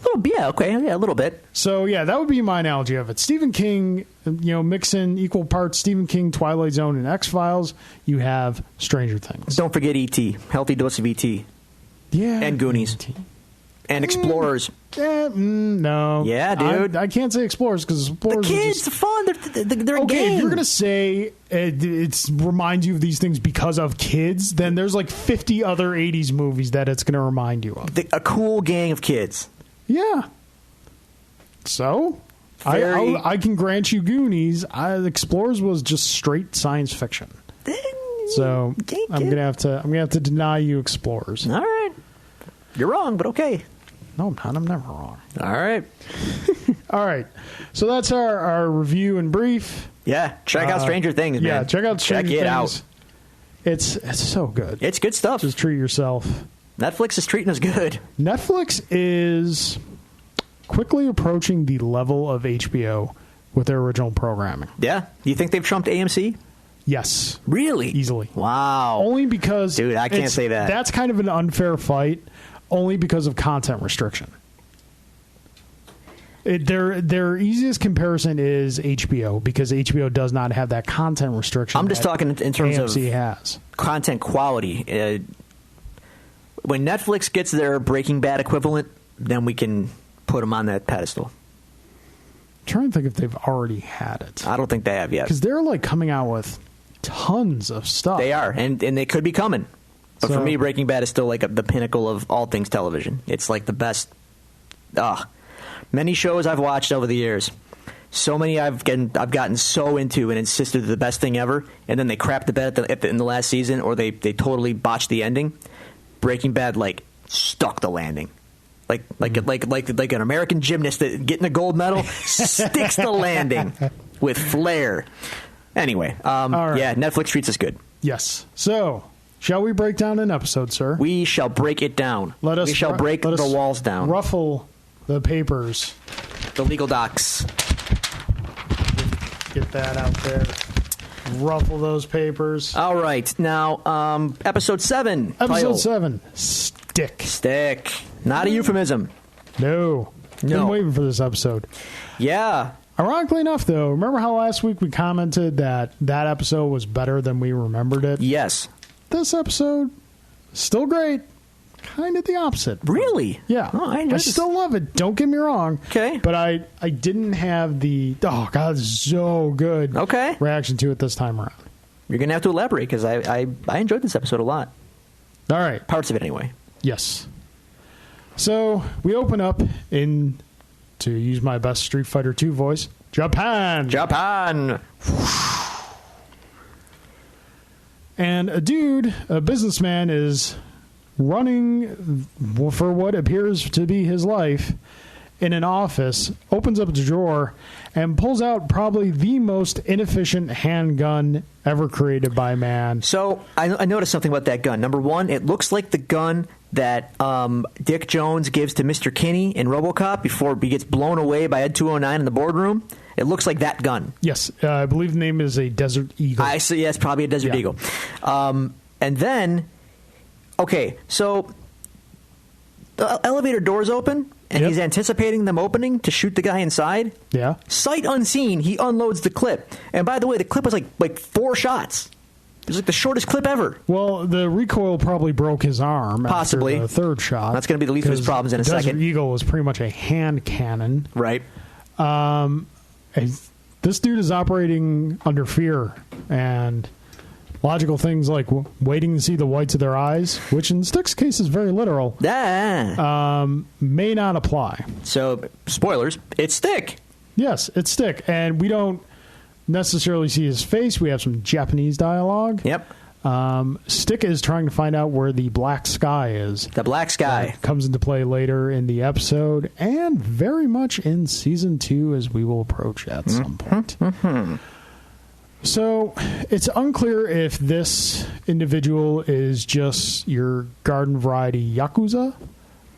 A little bit. So, yeah, that would be my analogy of it. Stephen King, mix in equal parts Stephen King, Twilight Zone, and X-Files. You have Stranger Things. Don't forget E.T. Healthy dose of E.T. Yeah. And Goonies. E.T. And Explorers. No. Yeah, dude. I can't say Explorers because Explorers The kids, are fun. They're a okay, game. if you're going to say it reminds you of these things because of kids, then there's like 50 other 80s movies that it's going to remind you of. A cool gang of kids. Yeah. So, I can grant you Goonies. Explorers was just straight science fiction. So I'm gonna have to deny you Explorers. All right, you're wrong, but okay. No, I'm not. I'm never wrong. All right. All right. So that's our review in brief. Yeah, check out Stranger Things, man. Yeah, check out Stranger Things. Out. It's so good. It's good stuff. Just treat yourself. Netflix is treating us good. Netflix is quickly approaching the level of HBO with their original programming. Yeah. Do you think they've trumped AMC? Yes. Really? Easily. Wow. Only because... Dude, I can't say that. That's kind of an unfair fight, only because of content restriction. Their easiest comparison is HBO, because HBO does not have that content restriction. I'm just talking in terms AMC of has. Content quality. When Netflix gets their Breaking Bad equivalent, then we can put them on that pedestal. I'm trying to think if they've already had it. I don't think they have yet. Because they're like coming out with tons of stuff. They are, and they could be coming. But So- for me, Breaking Bad is still like the pinnacle of all things television. It's like the best. Many shows I've watched over the years. So many I've gotten so into and insisted they're the best thing ever, and then they crap the bed in the last season, or they totally botched the ending. Breaking Bad stuck the landing, like an American gymnast that getting a gold medal sticks the landing with flair. Anyway, right. Yeah, Netflix treats us good. Yes. So, shall we break down an episode, sir? We shall break it down. We shall break the walls down. Ruffle the papers. The legal docs. Get that out there. Ruffle those papers. All right. Now, episode 7. Episode title. 7. Stick. Stick. Not a euphemism. No. Been waiting for this episode. Yeah. Ironically enough, though, remember how last week we commented that episode was better than we remembered it? Yes. This episode, still great. Kind of the opposite. Really? Yeah. Oh, I still love it. Don't get me wrong. Okay. But I didn't have the, oh, God, it's so good Okay. reaction to it this time around. You're going to have to elaborate, because I enjoyed this episode a lot. All right. Parts of it, anyway. Yes. So we open up in, to use my best Street Fighter 2 voice, Japan. And a businessman, is running for what appears to be his life in an office, opens up the drawer, and pulls out probably the most inefficient handgun ever created by man. So I noticed something about that gun. Number one, it looks like the gun that Dick Jones gives to Mr. Kinney in RoboCop before he gets blown away by Ed 209 in the boardroom. It looks like that gun. Yes, I believe the name is a Desert Eagle. I see. Yes, probably a Desert Eagle. And then, okay, so the elevator doors open, and he's anticipating them opening to shoot the guy inside. Yeah. Sight unseen, he unloads the clip. And by the way, the clip was like 4 shots. It was like the shortest clip ever. Well, the recoil probably broke his arm. Possibly. After the third shot. That's going to be the least of his problems in a Desert second. Eagle was pretty much a hand cannon. Right. This dude is operating under fear, and logical things like waiting to see the whites of their eyes, which in Stick's case is very literal, may not apply. So, spoilers, it's Stick. Yes, it's Stick, and we don't necessarily see his face. We have some Japanese dialogue. Yep. Stick is trying to find out where the black sky is. The black sky. Comes into play later in the episode, and very much in season 2, as we will approach at some point. So it's unclear if this individual is just your garden variety Yakuza,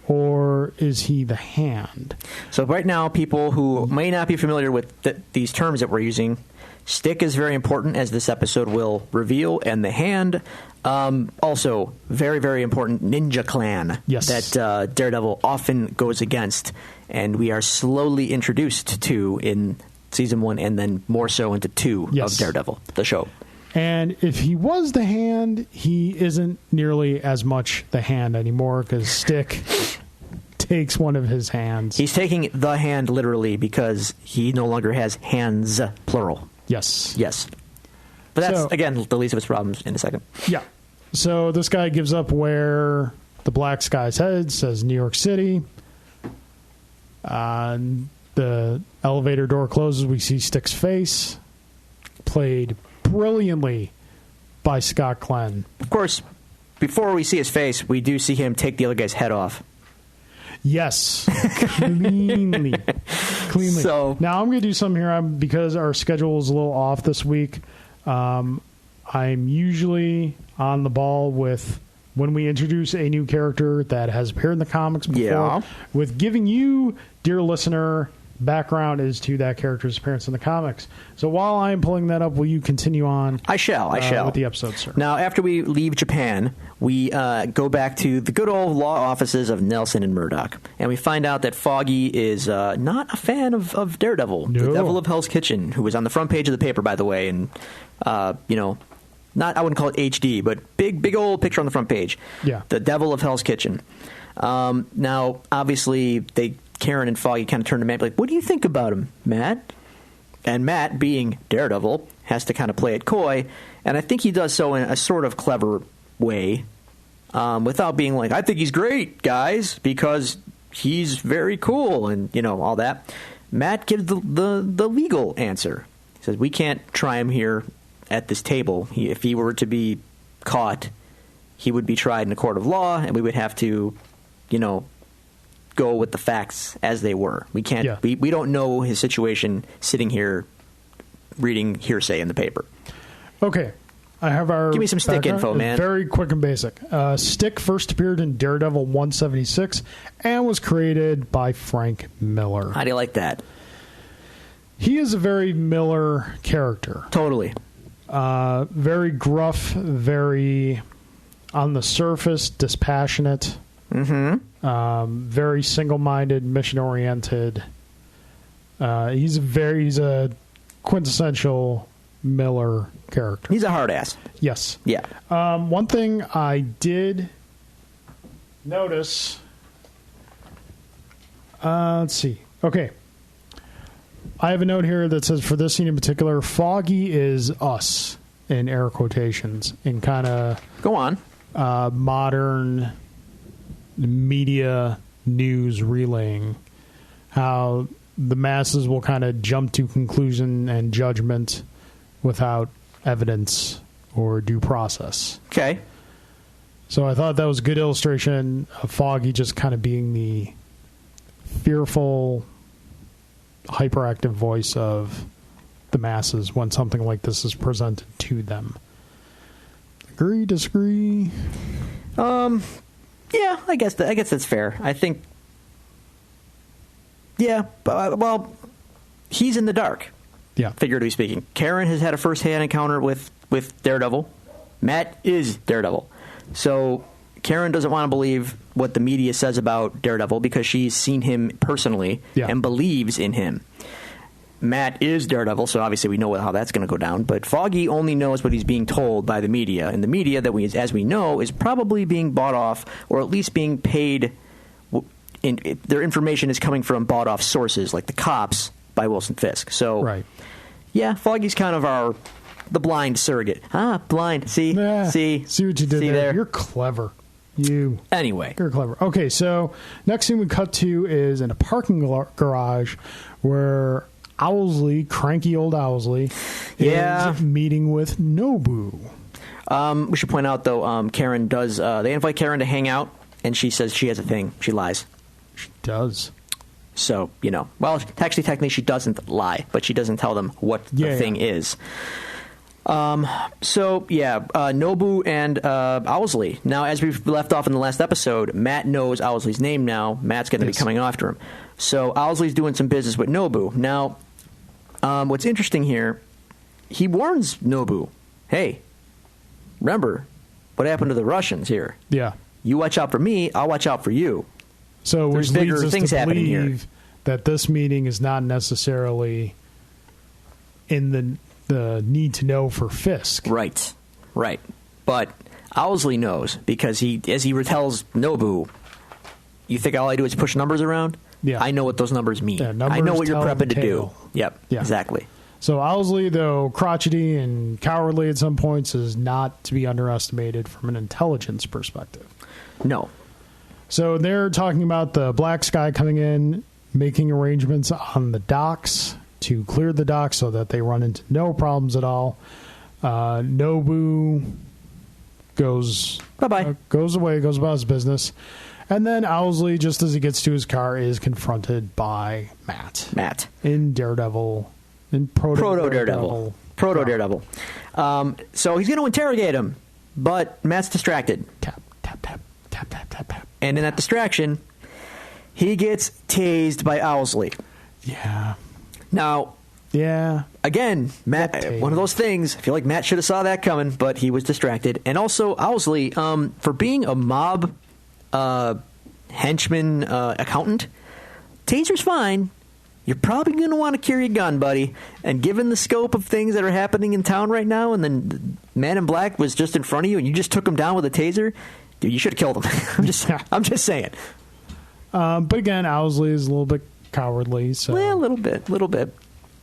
or is he the Hand? So right now, people who may not be familiar with these terms that we're using Stick is very important, as this episode will reveal, and the hand. Also, very, very important, Ninja Clan. Yes. That Daredevil often goes against, and we are slowly introduced to in Season 1 and then more so into 2 Yes. of Daredevil, the show. And if he was the hand, he isn't nearly as much the hand anymore because Stick takes one of his hands. He's taking the hand literally because he no longer has hands, plural. Yes. Yes. But that's, So- again, the least of its problems in a second. Yeah. So this guy gives up where the black sky's headed, says New York City. The elevator door closes. We see Stick's face, played brilliantly by Scott Glenn. Of course, before we see his face, we do see him take the other guy's head off. Yes, cleanly. So- now I'm going to do something here because our schedule is a little off this week. I'm usually on the ball with when we introduce a new character that has appeared in the comics before, Yeah. with giving you, dear listener, background as to that character's appearance in the comics. So while I'm pulling that up, will you continue on? I shall. With the episode, sir. Now, after we leave Japan, we go back to the good old law offices of Nelson and Murdoch, and we find out that Foggy is not a fan of Daredevil, the No. Devil of Hell's Kitchen, who was on the front page of the paper, by the way, and not I wouldn't call it HD, but big old picture on the front page. Yeah. The Devil of Hell's Kitchen. Now, obviously, Karen and Foggy kind of turn to Matt, like, what do you think about him, Matt? And Matt, being Daredevil, has to kind of play it coy, and I think he does so in a sort of clever way, without being like, I think he's great, guys, because he's very cool, and, all that. Matt gives the legal answer. He says, we can't try him here at this table. If he were to be caught, he would be tried in a court of law, and we would have to, go with the facts as they were. We can't. Yeah. We don't know his situation sitting here reading hearsay in the paper. Okay. I have our Give me some Stick background. info, It's man. Very quick and basic. Stick first appeared in Daredevil 176 and was created by Frank Miller. How do you like that? He is a very Miller character. Totally. Very gruff, very on the surface, dispassionate. Very single-minded, mission-oriented. He's a quintessential Miller character. He's a hard ass. Yes. Yeah. One thing I did notice. Let's see. Okay. I have a note here that says for this scene in particular, Foggy is us, in air quotations, in kind of Go on. modern media news relaying. How the masses will kind of jump to conclusion and judgment without evidence or due process. Okay. So I thought that was a good illustration of Foggy just kind of being the fearful, hyperactive voice of the masses when something like this is presented to them. Agree, disagree? Yeah, I guess that's fair. I think. Yeah, well, he's in the dark. Yeah. Figuratively speaking. Karen has had a first-hand encounter with Daredevil. Matt is Daredevil. So Karen doesn't want to believe what the media says about Daredevil because she's seen him personally and believes in him. Matt is Daredevil, so obviously we know how that's going to go down. But Foggy only knows what he's being told by the media. And the media, as we know, is probably being bought off or at least being paid. Their information is coming from bought-off sources, like the cops by Wilson Fisk. So, Right. Yeah, Foggy's kind of the blind surrogate. Blind. See? See what you did there? You're clever. Anyway. You're clever. Okay, so next thing we cut to is in a parking garage where Owlsley, cranky old Owlsley, is meeting with Nobu. We should point out, though, Karen does... they invite Karen to hang out, and she says she has a thing. She lies. She does. So, well, technically she doesn't lie, but she doesn't tell them what the thing is. Nobu and Owlsley. Now, as we've left off in the last episode, Matt knows Owlsley's name now. Matt's going to be coming after him. So Owlsley's doing some business with Nobu. Now, what's interesting here he warns Nobu, hey, remember what happened to the Russians here. Yeah. You watch out for me, I'll watch out for you. So There's which bigger leads us things to happening here. believe that this meeting is not necessarily in the need to know for Fisk. Right. But Owlsley knows because as he tells Nobu, you think all I do is push numbers around? Yeah. I know what those numbers mean. Yeah, I know numbers what you're tell prepping to do. tale. Yep, Yeah. exactly. So Owlsley, though crotchety and cowardly at some points, is not to be underestimated from an intelligence perspective. No. So they're talking about the Black Sky coming in, making arrangements on the docks to clear the docks so that they run into no problems at all. Nobu goes Bye-bye. goes away, goes about his business. And then Owlsley, just as he gets to his car, is confronted by Matt. In Daredevil. In Proto Daredevil. So he's going to interrogate him, but Matt's distracted. Tap, tap, tap, tap, tap, tap, tap. And in that distraction, he gets tased by Owlsley. Yeah. Now, Yeah. again, Matt, That tased. one of those things, I feel like Matt should have saw that coming, but he was distracted. And also, Owlsley, for being a mob henchman accountant, taser's fine. You're probably going to want to carry a gun, buddy. And given the scope of things that are happening in town right now, and then the Man in Black was just in front of you, and you just took him down with a taser, dude, you should have killed him. I'm just saying. But again, Owlsley is a little bit cowardly. So Well, a little bit.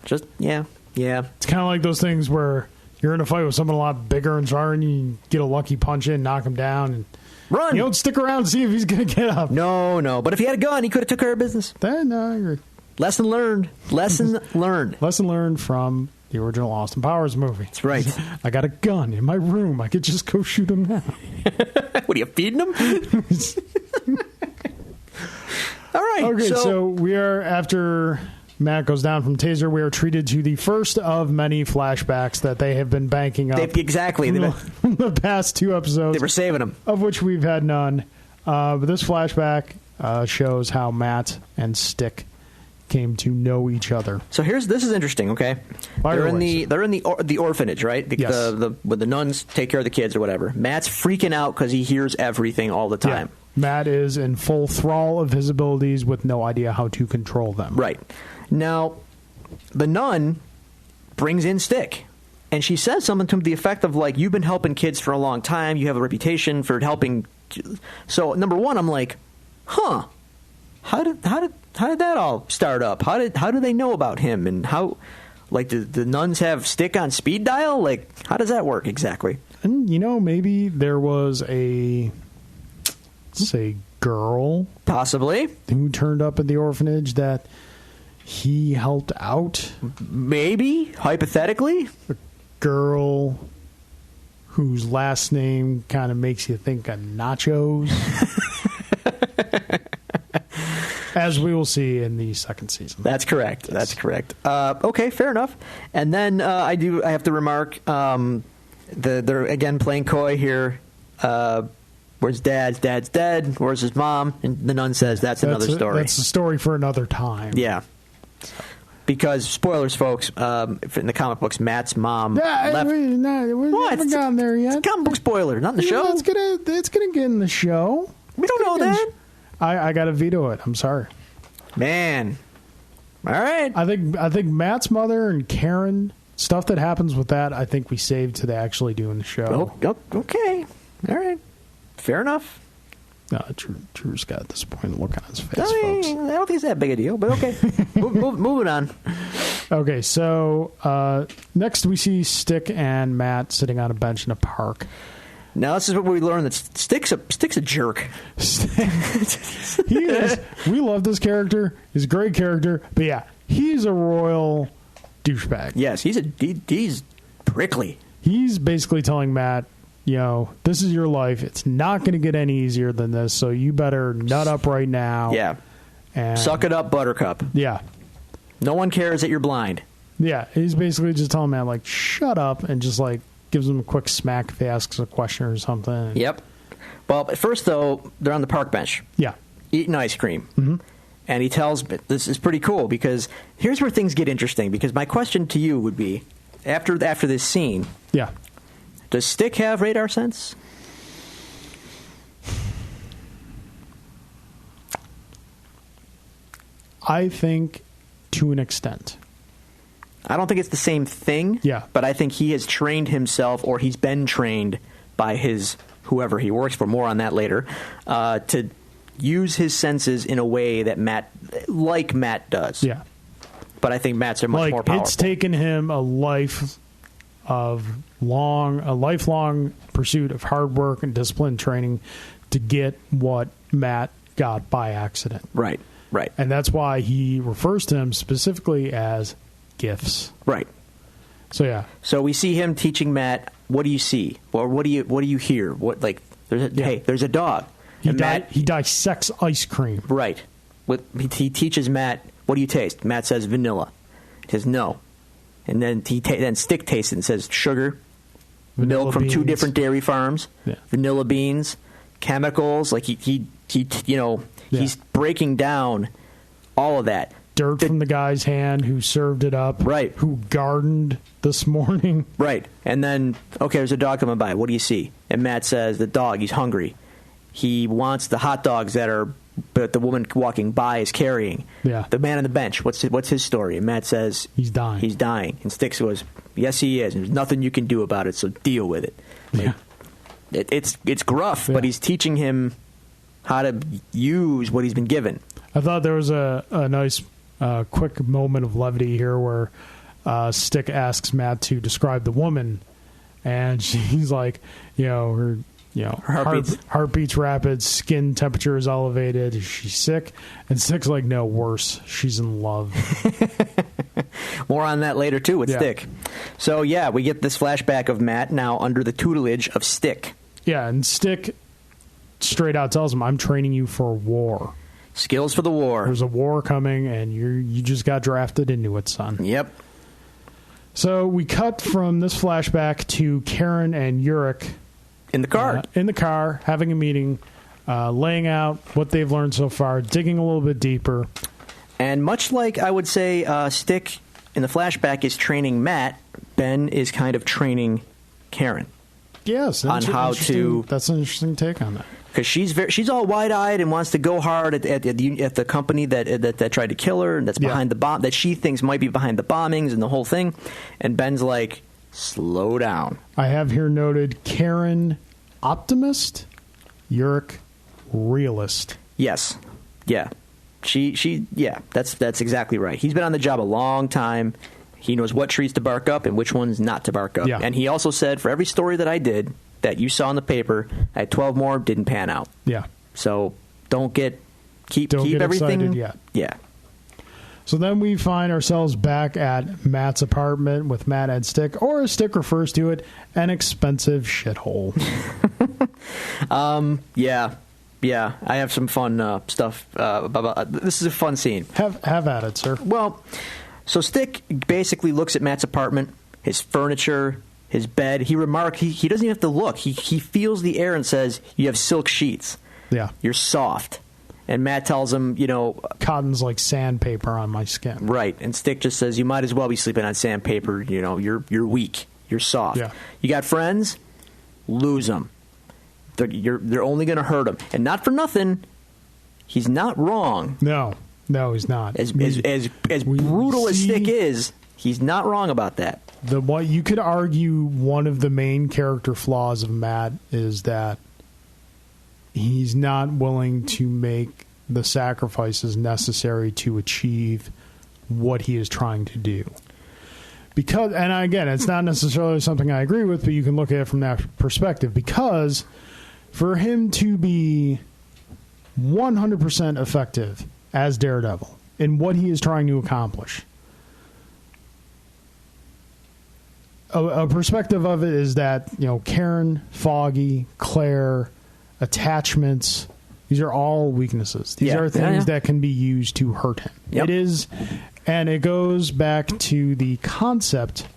Just, yeah. it's kind of like those things where you're in a fight with someone a lot bigger and stronger, and you get a lucky punch in, knock him down, and Run! you don't stick around to see if he's going to get up. No. But if he had a gun, he could have took care of business. Then I agree. Lesson learned. Lesson Learned from the original Austin Powers movie. That's right. I got a gun in my room. I could just go shoot him now. What are you feeding him? All right. Okay, so we are, after Matt goes down from taser, we are treated to the first of many flashbacks that they have been banking up. Exactly. From the past two episodes. They were saving him. Of which we've had none. But this flashback shows how Matt and Stick came to know each other. So this is interesting. Okay, they're in the orphanage, right? Yes. Where the nuns take care of the kids or whatever. Matt's freaking out because he hears everything all the time. Yeah. Matt is in full thrall of his abilities with no idea how to control them. Right. Now, the nun brings in Stick, and she says something to the effect of like, "You've been helping kids for a long time. You have a reputation for helping." So, number one, I'm like, "Huh? How did that all start up? How do they know about him? And how, like, do the nuns have Stick on speed dial? Like, how does that work exactly?" And, maybe there was a girl Possibly. who turned up at the orphanage that he helped out. Maybe. Hypothetically. A girl whose last name kind of makes you think of nachos. As we will see in the second season. That's correct. Yes. That's correct. Okay, fair enough. And then I have to remark, they're again playing coy here. Where's Dad? Dad's dead. Where's his mom? And the nun says that's another story. That's a story for another time. Yeah. Because, spoilers, folks, in the comic books, Matt's mom left. We haven't gotten there yet. It's a comic book spoiler, not in the show. It's gonna get in the show. We don't know that. I got to veto it. I'm sorry. Man. All right. I think Matt's mother and Karen, stuff that happens with that, I think we saved to the actually doing the show. Oh, okay. All right. Fair enough. No, Drew's got a disappointed look on his face, I folks. don't think it's that big a deal, but okay. Moving on. Okay, so next we see Stick and Matt sitting on a bench in a park. Now this is what we learned, that Stick's a jerk. He is. We love this character. He's a great character. But yeah, he's a royal douchebag. Yes, he's prickly. He's basically telling Matt, this is your life. It's not going to get any easier than this, so you better nut up right now. Yeah. And suck it up, Buttercup. Yeah. No one cares that you're blind. Yeah, he's basically just telling Matt, like, shut up, and just, like, gives him a quick smack if he asks a question or something. Yep. Well, at first, though, they're on the park bench. Yeah. Eating ice cream. Mm-hmm. And he tells me, this is pretty cool, because here's where things get interesting, because my question to you would be, after this scene, Yeah. does Stick have radar sense? I think to an extent. I don't think it's the same thing. Yeah. But I think he has trained himself, or he's been trained by his whoever he works for. More on that later. To use his senses in a way that Matt does. Yeah. But I think Matt's are much more powerful. It's taken him a lifelong pursuit of hard work and discipline training to get what Matt got by accident. Right. And that's why he refers to them specifically as gifts. Right. So yeah. So we see him teaching Matt, what do you see? Or what do you hear? Hey, there's a dog. He dissects ice cream. Right. He teaches Matt, what do you taste? Matt says vanilla. He says no. And then then Stick tastes it and says sugar, milk from 2 different dairy farms, vanilla beans, chemicals. Like he's breaking down all of that. Dirt from the guy's hand who served it up. Right. Who gardened this morning. Right. And then, okay, there's a dog coming by. What do you see? And Matt says, the dog, he's hungry. He wants the hot dogs but the woman walking by is carrying. Yeah. The man on the bench, what's his story? And Matt says, he's dying. And Sticks goes, yes, he is. And there's nothing you can do about it, so deal with it. Yeah. It's gruff, but he's teaching him how to use what he's been given. I thought there was a nice quick moment of levity here where Stick asks Matt to describe the woman, and she's like, her heart beats rapid, skin temperature is elevated, is she sick? And Stick's like, no, worse, she's in love. More on that later too with Stick. So we get this flashback of Matt now under the tutelage of Stick. Yeah, and Stick straight out tells him, I'm training you for war. Skills for the war. There's a war coming, and you just got drafted into it, son. Yep. So we cut from this flashback to Karen and Yurik in the car, having a meeting, laying out what they've learned so far, digging a little bit deeper. And much like I would say Stick in the flashback is training Matt, Ben is kind of training Karen. Yes, on how to. That's an interesting take on that. Because she's all wide-eyed and wants to go hard at the company that tried to kill her and that's behind the bomb, that she thinks might be behind the bombings and the whole thing. And Ben's like, slow down. I have here noted Karen optimist, Yurik realist. Yes, yeah, that's exactly right. He's been on the job a long time. He knows what trees to bark up and which ones not to bark up. Yeah. And he also said, for every story that I did that you saw in the paper, I had 12 more, didn't pan out. Yeah. So keep get everything excited yet. Yeah. So then we find ourselves back at Matt's apartment with Matt and Stick, or as Stick refers to it, an expensive shithole. Yeah. I have some fun stuff about this is a fun scene. Have at it, sir. Well, so Stick basically looks at Matt's apartment, his furniture, his bed. He doesn't even have to look. He feels the air and says, you have silk sheets. Yeah. You're soft. And Matt tells him, cotton's like sandpaper on my skin. Right. And Stick just says, you might as well be sleeping on sandpaper. You're weak. You're soft. Yeah. You got friends? Lose them. They're only going to hurt him. And not for nothing, he's not wrong. No, he's not. As brutal as Stick is, he's not wrong about that. What you could argue one of the main character flaws of Matt is that he's not willing to make the sacrifices necessary to achieve what he is trying to do. Because, and again, it's not necessarily something I agree with, but you can look at it from that perspective. Because for him to be 100% effective as Daredevil in what he is trying to accomplish, a perspective of it is that, Karen, Foggy, Claire, attachments, these are all weaknesses. These are things that can be used to hurt him. Yep. It is, and it goes back to the concept,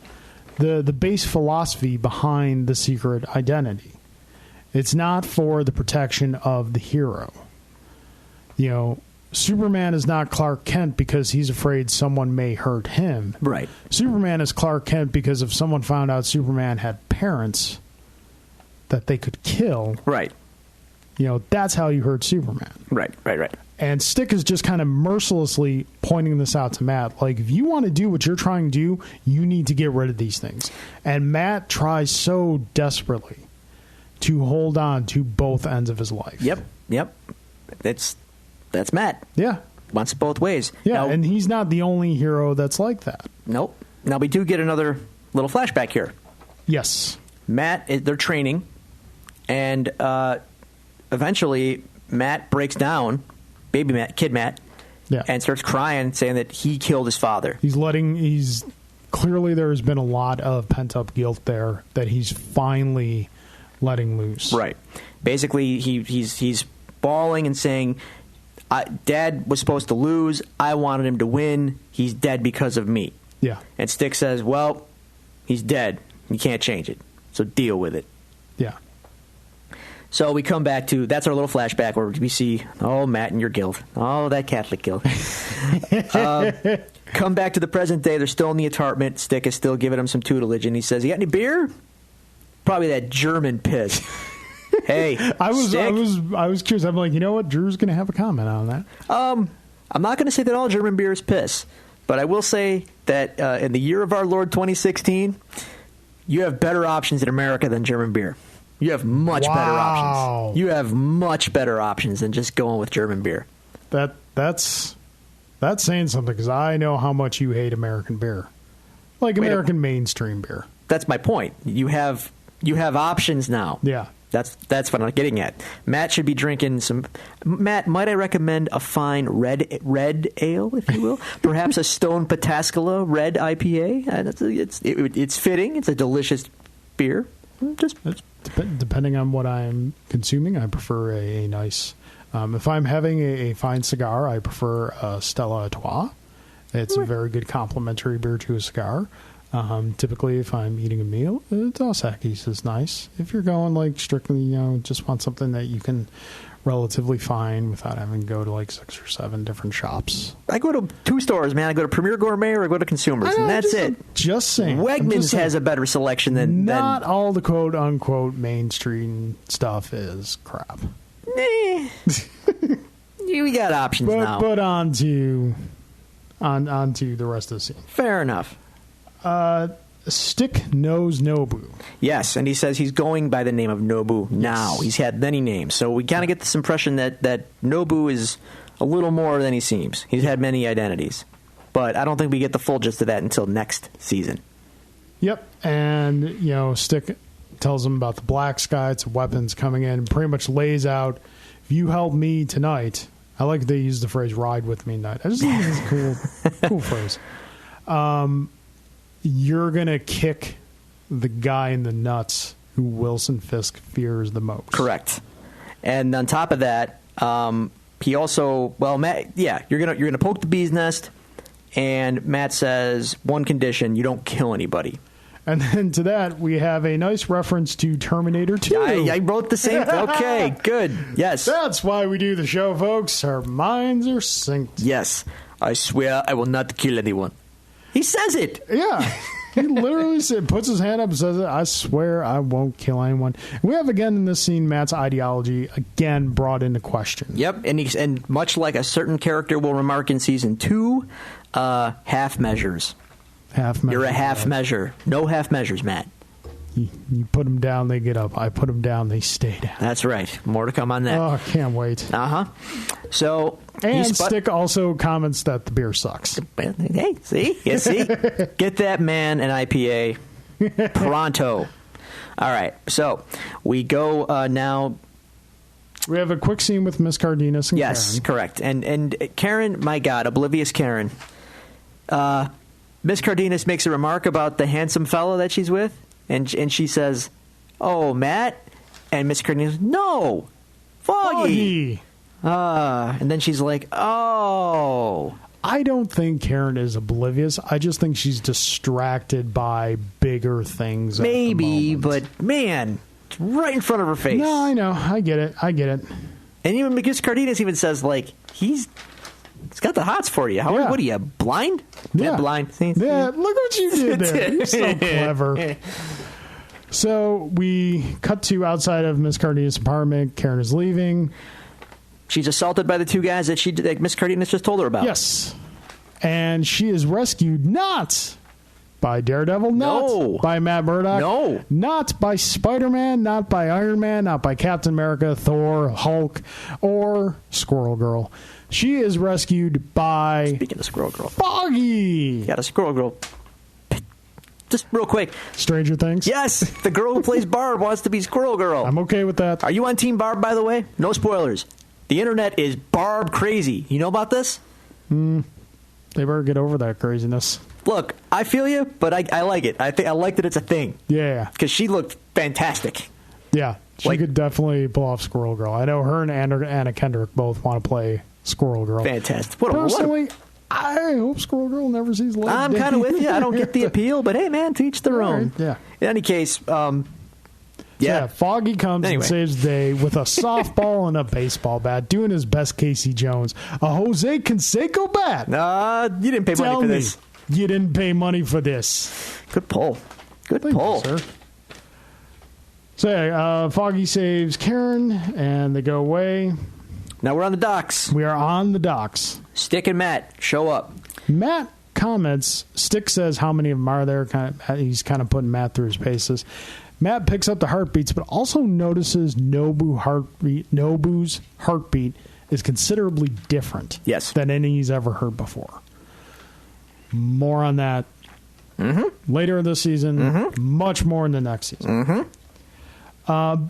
the base philosophy behind the secret identity. It's not for the protection of the hero. Superman is not Clark Kent because he's afraid someone may hurt him. Right. Superman is Clark Kent because if someone found out Superman had parents that they could kill, Right. That's how you hurt Superman. Right. And Stick is just kind of mercilessly pointing this out to Matt. Like, if you want to do what you're trying to do, you need to get rid of these things. And Matt tries so desperately to hold on to both ends of his life. Yep. That's Matt. Yeah. Wants it both ways. Yeah, Now, and he's not the only hero that's like that. Nope. Now, we do get another little flashback here. Yes. Matt, they're training, and eventually Matt breaks down, baby Matt, kid Matt, and starts crying, saying that he killed his father. He's clearly there's been a lot of pent-up guilt there that he's finally letting loose. Right. Basically, he's bawling and saying, Dad was supposed to lose. I wanted him to win. He's dead because of me. Yeah. And Stick says, well, he's dead. You can't change it. So deal with it. Yeah. So we come back to, that's our little flashback where we see, Matt and your guilt. Oh, that Catholic guilt. Come back to the present day. They're still in the apartment. Stick is still giving him some tutelage. And he says, you got any beer? Probably that German piss. Hey, I was curious. I'm like, you know what? Drew's going to have a comment on that. I'm not going to say that all German beer is piss, but I will say that in the year of our Lord 2016, you have better options in America than German beer. You have much better options. You have much better options than just going with German beer. That's saying something, because I know how much you hate American beer, like American mainstream beer. That's my point. You have options now. Yeah. That's what I'm getting at. Matt should be drinking some. Matt, might I recommend a fine red ale, if you will? Perhaps a Stone Pataskala red IPA. It's fitting. It's a delicious beer. Depending on what I'm consuming, I prefer a nice. If I'm having a fine cigar, I prefer a Stella Artois. It's a very good complementary beer to a cigar. Typically, if I'm eating a meal, Dos Equis is nice. If you're going like strictly, just want something that you can relatively find without having to go to like 6 or 7 different shops. I go to 2 stores, man. I go to Premier Gourmet or I go to Consumers, and that's it. Just saying. Wegmans has a better selection than... Not all the quote-unquote mainstream stuff is crap. We got options now. But on to the rest of the scene. Fair enough. Stick knows Nobu. Yes, and he says he's going by the name of Nobu now. Yes. He's had many names. So we kind of get this impression that Nobu is a little more than he seems. He's had many identities. But I don't think we get the full gist of that until next season. Yep, and, Stick tells him about the Black Sky, it's weapons coming in, pretty much lays out, if you help me tonight, I like they use the phrase, ride with me tonight. I just think it's a cool phrase. You're going to kick the guy in the nuts who Wilson Fisk fears the most. Correct. And on top of that, he also, Matt, you're gonna poke the bee's nest, and Matt says, one condition, you don't kill anybody. And then to that, we have a nice reference to Terminator 2. I wrote the same. Okay, good. Yes. That's why we do the show, folks. Our minds are synced. Yes. I swear I will not kill anyone. He says it. Yeah. He literally puts his hand up and says it. I swear I won't kill anyone. We have, again, in this scene, Matt's ideology, again, brought into question. Yep. And much like a certain character will remark in Season 2, half measures. Half measures. You're a half measure. No half measures, Matt. You put them down, they get up. I put them down, they stay down. That's right. More to come on that. Oh, I can't wait. Uh-huh. So... And Stick also comments that the beer sucks. Hey, see? You see? Get that man an IPA pronto. All right. So we go now... We have a quick scene with Miss Cardenas and Karen. Yes, correct. And Karen, my God, oblivious Karen. Miss Cardenas makes a remark about the handsome fellow that she's with, and she says, "Oh, Matt," and Miss Cardenas, "No, Foggy." And then she's like, "Oh." I don't think Karen is oblivious. I just think she's distracted by bigger things. Maybe, but man, it's right in front of her face. No, I know. I get it. And even Miss Cardenas even says, like, he's He's got the hots for you. How Yeah. what are you, blind? Yeah. Blind. See? Yeah, look what you did there. You're so clever. So we cut to outside of Miss Cardenas' apartment. Karen is leaving. She's assaulted by the two guys that Miss Cardenas just told her about. Yes. And she is rescued not by Daredevil, not No. by Matt Murdock, No. not by Spider-Man, not by Iron Man, not by Captain America, Thor, Hulk, or Squirrel Girl. She is rescued by Speaking of Squirrel Girl. Foggy. Got a Squirrel Girl. Just real quick. Stranger Things? Yes, the girl who plays Barb wants to be Squirrel Girl. I'm okay with that. Are you on Team Barb, by the way? No spoilers. The internet is Barb crazy. You know about this? They better get over that craziness. Look, I feel you, but I like it. I like that it's a thing. Yeah. Because she looked fantastic. Yeah. She Like- could definitely pull off Squirrel Girl. I know her and Anna Kendrick both want to play Squirrel Girl. Fantastic. Personally, I hope Squirrel Girl never sees light. I'm kind of with you. I don't get the appeal, but hey, man, to each their All own. right, yeah. In any case, Yeah, Foggy comes Anyway. and saves the day with a softball and a baseball bat, doing his best Casey Jones. A Jose Canseco bat. you didn't pay Tell money for me this. you didn't pay money for this. Good pull. Good Thank pull. you, sir. So yeah, Foggy saves Karen, and they go away. Now we're on the docks. We are on the docks. Stick and Matt show up. Matt comments. Stick says how many of them are there. He's kind of putting Matt through his paces. Matt picks up the heartbeats, but also notices Nobu's heartbeat is considerably different Yes. than any he's ever heard before. More on that later in this season, much more in the next season.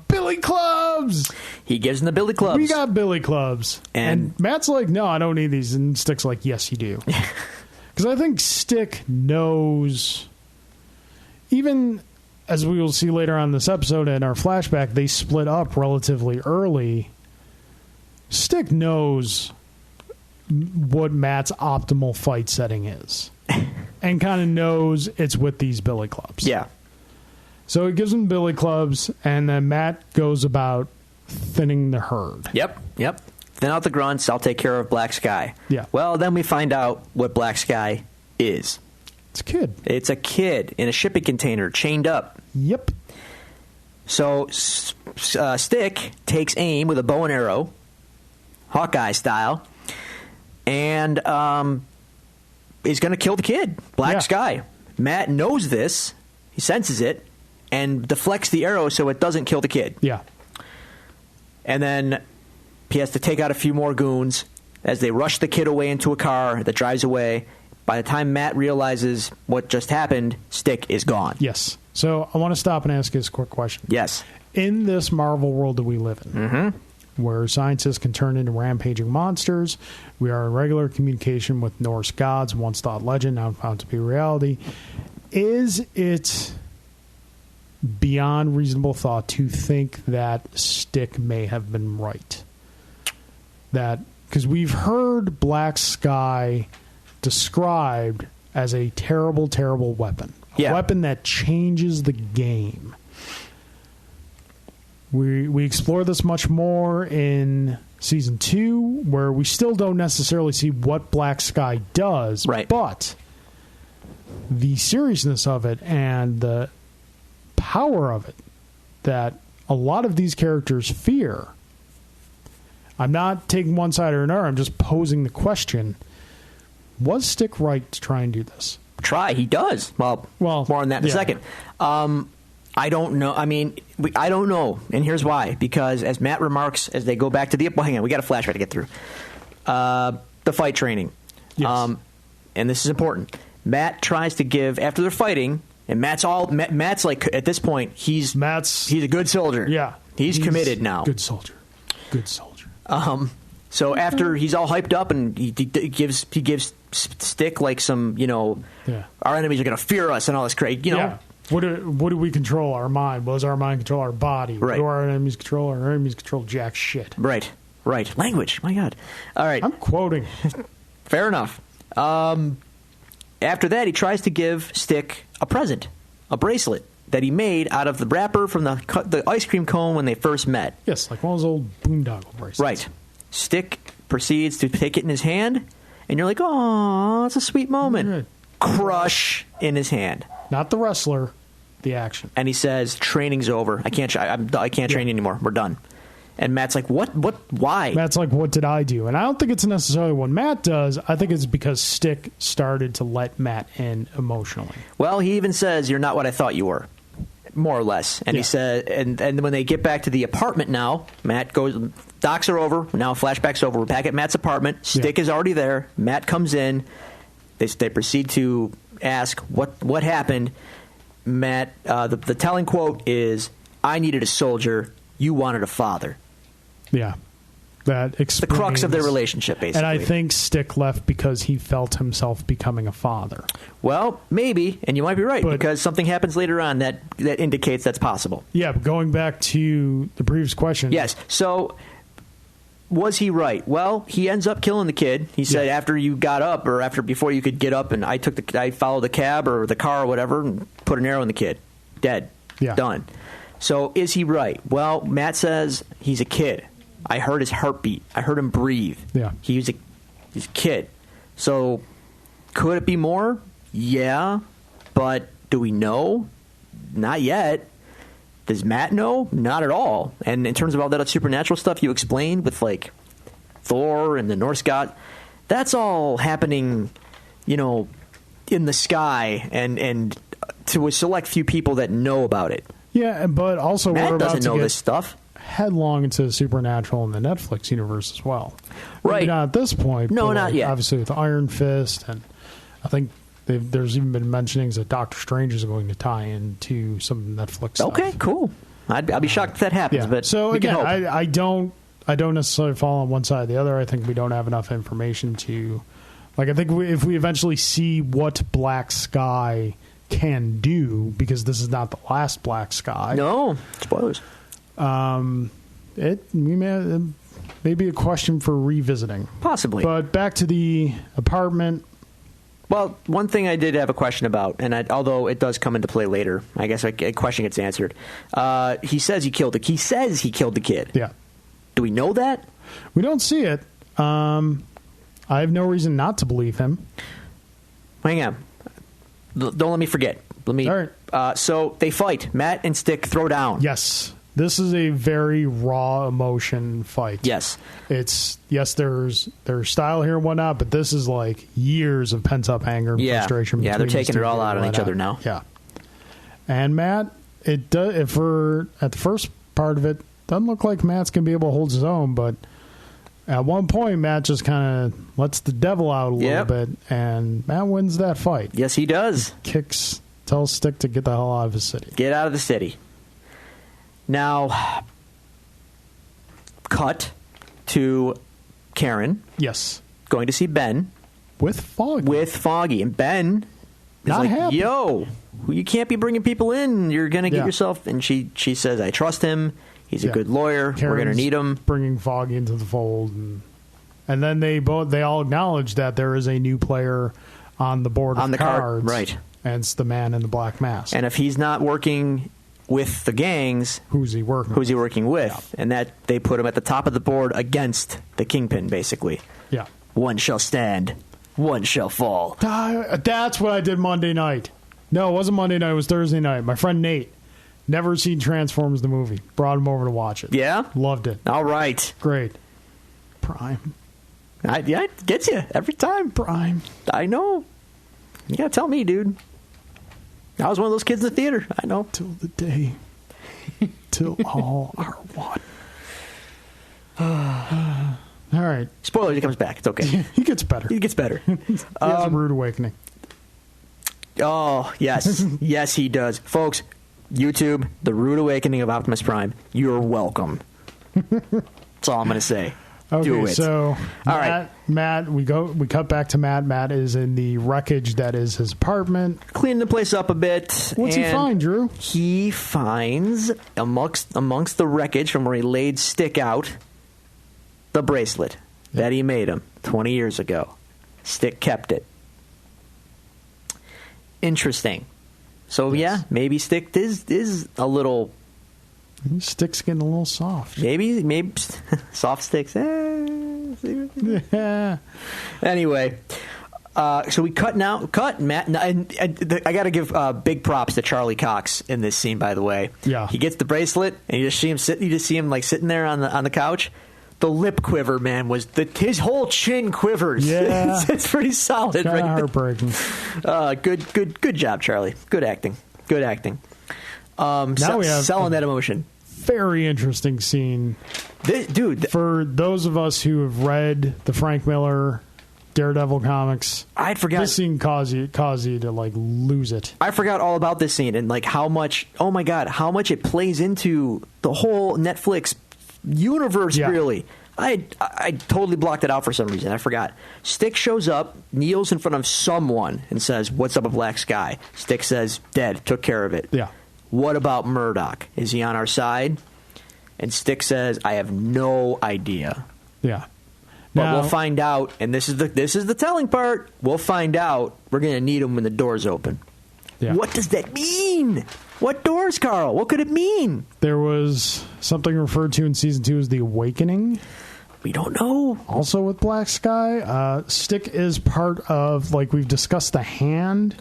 Billy Clubs! He gives him the Billy Clubs. We got Billy Clubs. And- Matt's like, no, I don't need these. And Stick's like, yes, you do. Because I think Stick knows, even as we will see later on in this episode in our flashback, they split up relatively early. Stick knows what Matt's optimal fight setting is. And kind of knows it's with these Billy Clubs. Yeah. So he gives him Billy Clubs, and then Matt goes about thinning the herd. Yep. Thin out the grunts. I'll take care of Black Sky. Yeah. Well, then we find out what Black Sky is. It's a kid. It's a kid in a shipping container chained up. Yep. So Stick takes aim with a bow and arrow, Hawkeye style, and is going to kill the kid, Black Yeah. Sky. Matt knows this. He senses it and deflects the arrow so it doesn't kill the kid. Yeah. And then he has to take out a few more goons as they rush the kid away into a car that drives away. By the time Matt realizes what just happened, Stick is gone. Yes. So I want to stop and ask you this quick question. Yes. In this Marvel world that we live in, where scientists can turn into rampaging monsters, we are in regular communication with Norse gods, once thought legend, now found to be reality. Is it beyond reasonable thought to think that Stick may have been right? That because we've heard Black Sky described as a terrible, terrible weapon. A Yeah. weapon that changes the game. We explore this much more in season 2, where we still don't necessarily see what Black Sky does, Right. but the seriousness of it and the power of it that a lot of these characters fear. I'm not taking one side or another. I'm just posing the question. Was Stick right to try and do this? Try. He does. Well, more on that in a yeah. second. I don't know. I mean, I don't know. And here's why. Because as Matt remarks, as they go back to the... Well, hang on. We got a flashback to get through. The fight training. Yes. And this is important. Matt tries to give... After they're fighting, and Matt's like, at this point, he's a good soldier. Yeah. He's committed now. Good soldier. Good soldier. So after he's all hyped up and he gives Stick like some, our enemies are going to fear us and all this crazy, Yeah. What do we control? Our mind. What does our mind control? Our body. What Right. do our enemies control? Our enemies control jack shit. Right. Language. My God. All right. I'm quoting. Fair enough. After that, he tries to give Stick a present, a bracelet that he made out of the wrapper from the ice cream cone when they first met. Yes, like one of those old boondoggle bracelets. Right. Stick proceeds to take it in his hand And you're like, oh, it's a sweet moment. Right. Crush in his hand. Not the wrestler, the action. And he says, training's over. I can't train anymore. We're done. And Matt's like, what, why? Matt's like, what did I do? And I don't think it's necessarily what Matt does. I think it's because Stick started to let Matt in emotionally. Well, he even says, you're not what I thought you were. More or less. And he said, and when they get back to the apartment now, Matt goes, docs are over. Now flashback's over. We're back at Matt's apartment. Stick is already there. Matt comes in. They proceed to ask what happened. Matt, the telling quote is, I needed a soldier. You wanted a father. Yeah. That explains the crux of their relationship, basically. And I think Stick left because he felt himself becoming a father. Well, maybe, and you might be right, because something happens later on that indicates that's possible. Yeah, but going back to the previous question. Yes. So, was he right? Well, he ends up killing the kid. He said after you got up, or before you could get up, and I followed the cab or the car or whatever, and put an arrow in the kid. Dead. Yeah. Done. So, is he right? Well, Matt says he's a kid. I heard his heartbeat. I heard him breathe. Yeah. He's a kid. So, could it be more? Yeah. But do we know? Not yet. Does Matt know? Not at all. And in terms of all that supernatural stuff you explained with, like, Thor and the Norse god, that's all happening, in the sky and to a select few people that know about it. Yeah, but also Matt doesn't know this stuff. Headlong into Supernatural in the Netflix universe as well. Right. Maybe not at this point. No, but not yet. Obviously with Iron Fist, and I think there's even been mentionings that Doctor Strange is going to tie into some Netflix stuff. Okay, cool. I'll be shocked if that happens. Yeah. But so again, hope. I don't necessarily fall on one side or the other. I think we don't have enough information to, like, I think if we eventually see what Black Sky can do, because this is not the last Black Sky. No, spoilers. It may be a question for revisiting, possibly. But back to the apartment. Well, one thing I did have a question about, and although it does come into play later, I guess a question gets answered. He says he killed the kid. Yeah. Do we know that? We don't see it. I have no reason not to believe him. Hang on. Don't let me forget. All right. So they fight. Matt and Stick throw down. Yes. This is a very raw emotion fight. Yes. There's style here and whatnot, but this is like years of pent-up anger and frustration. Yeah, they're taking it all out on each other now. Yeah. And Matt, at the first part of it, doesn't look like Matt's going to be able to hold his own, but at one point, Matt just kind of lets the devil out a little bit, and Matt wins that fight. Yes, he does. Tells Stick to get the hell out of his city. Get out of the city. Now, cut to Karen. Yes. Going to see Ben. With Foggy. And Ben is not like, happy. Yo, you can't be bringing people in. You're going to get yourself... And she says, I trust him. He's a good lawyer. Karen's we're going to need him. Bringing Foggy into the fold. And then they all acknowledge that there is a new player on the board of cards. Right. And it's the man in the black mask. And if he's not working with the gangs, who's he working with? Yeah. And that they put him at the top of the board against the Kingpin, basically. Yeah. One shall stand, one shall fall. That's what I did Monday night. No, it wasn't Monday night. It was Thursday night. My friend Nate, never seen Transformers the movie. Brought him over to watch it. Yeah? Loved it. All right. Great. Prime. It gets you every time. Prime. I know. You gotta tell me, dude. I was one of those kids in the theater. I know. Till the day. Till all are one. All right. Spoiler, he comes back. It's okay. He gets better. He gets better. He has a rude awakening. Oh, yes. Yes, he does. Folks, YouTube, The Rude Awakening of Optimus Prime. You're welcome. That's all I'm going to say. Okay, do it. So all right. Matt, we cut back to Matt. Matt is in the wreckage that is his apartment. Cleaning the place up a bit. What's he find, Drew? He finds, amongst the wreckage from where he laid Stick out, the bracelet that he made him 20 years ago. Stick kept it. Interesting. So, maybe Stick is a little... Stick's getting a little soft. Maybe soft Sticks. Yeah. Anyway, so we cut Matt, and I got to give big props to Charlie Cox in this scene. By the way, Yeah. he gets the bracelet, and you just see him like sitting there on the couch. The lip quiver, man, his whole chin quivers. Yeah. it's pretty solid, Kind of right? heartbreaking. Good job, Charlie. Good acting. Now we have selling that emotion. Very interesting scene. Dude, For those of us who have read the Frank Miller Daredevil comics, I'd forgot. this scene cause you to like lose it. I forgot all about this scene and like how much. Oh my god, how much it plays into the whole Netflix universe. Yeah. Really, I totally blocked it out for some reason. I forgot. Stick shows up, kneels in front of someone, and says, "What's up, a Black Sky?" Stick says, "Dead. Took care of it." Yeah. What about Murdoch? Is he on our side? And Stick says, "I have no idea." Yeah. But Now- we'll find out, and this is the telling part. We'll find out. We're going to need him when the doors open. Yeah. What does that mean? What doors, Carl? What could it mean? There was something referred to in season 2 as the Awakening, We don't know. also with Black Sky. Stick is part of, like we've discussed, the Hand.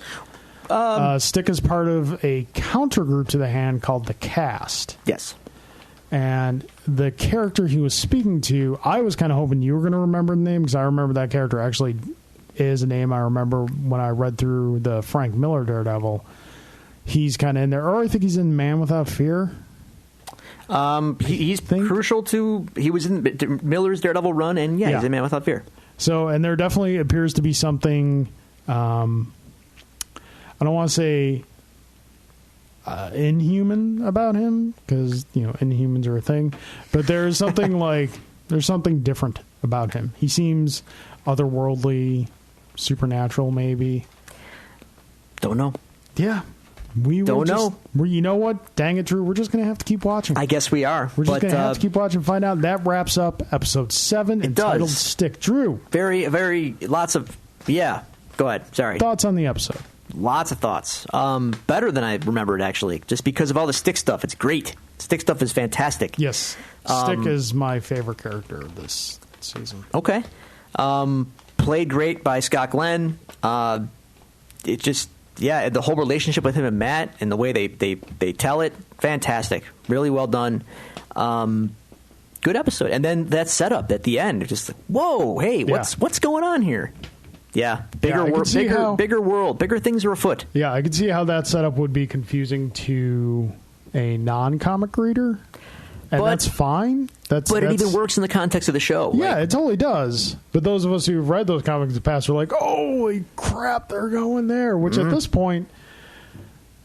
Stick is part of a counter group to the Hand called the Cast. Yes. And the character he was speaking to, I was kind of hoping you were going to remember the name, because I remember that character actually is a name I remember when I read through the Frank Miller Daredevil. He's kind of in there. Or I think he's in Man Without Fear. He's crucial to. He was in Miller's Daredevil run, and Yeah. he's a Man Without Fear. So, and there definitely appears to be something, I don't want to say inhuman about him, because, Inhumans are a thing. But there's something there's something different about him. He seems otherworldly, supernatural, maybe. Don't know. Yeah. We Don't will just, know. You know what? Dang it, Drew. We're just going to have to keep watching. I guess we are. We're just going to have to keep watching and find out. That wraps up episode 7, entitled does. Stick. Drew, very, very lots of. Yeah. Go ahead. Sorry. thoughts on the episode? Lots of thoughts. Better than I remembered, actually, just because of all the Stick stuff. It's great. Stick stuff is fantastic. Yes. Stick is my favorite character of this season. Okay. Played great by Scott Glenn. It just, the whole relationship with him and Matt and the way they tell it, fantastic. Really well done. Good episode. And then that setup at the end, just like, whoa, hey, what's going on here? Yeah, bigger world, bigger things are afoot. Yeah, I could see how that setup would be confusing to a non-comic reader, and that's fine. But it even works in the context of the show. Yeah, it totally does. But those of us who've read those comics in the past are like, holy crap, they're going there, which at this point,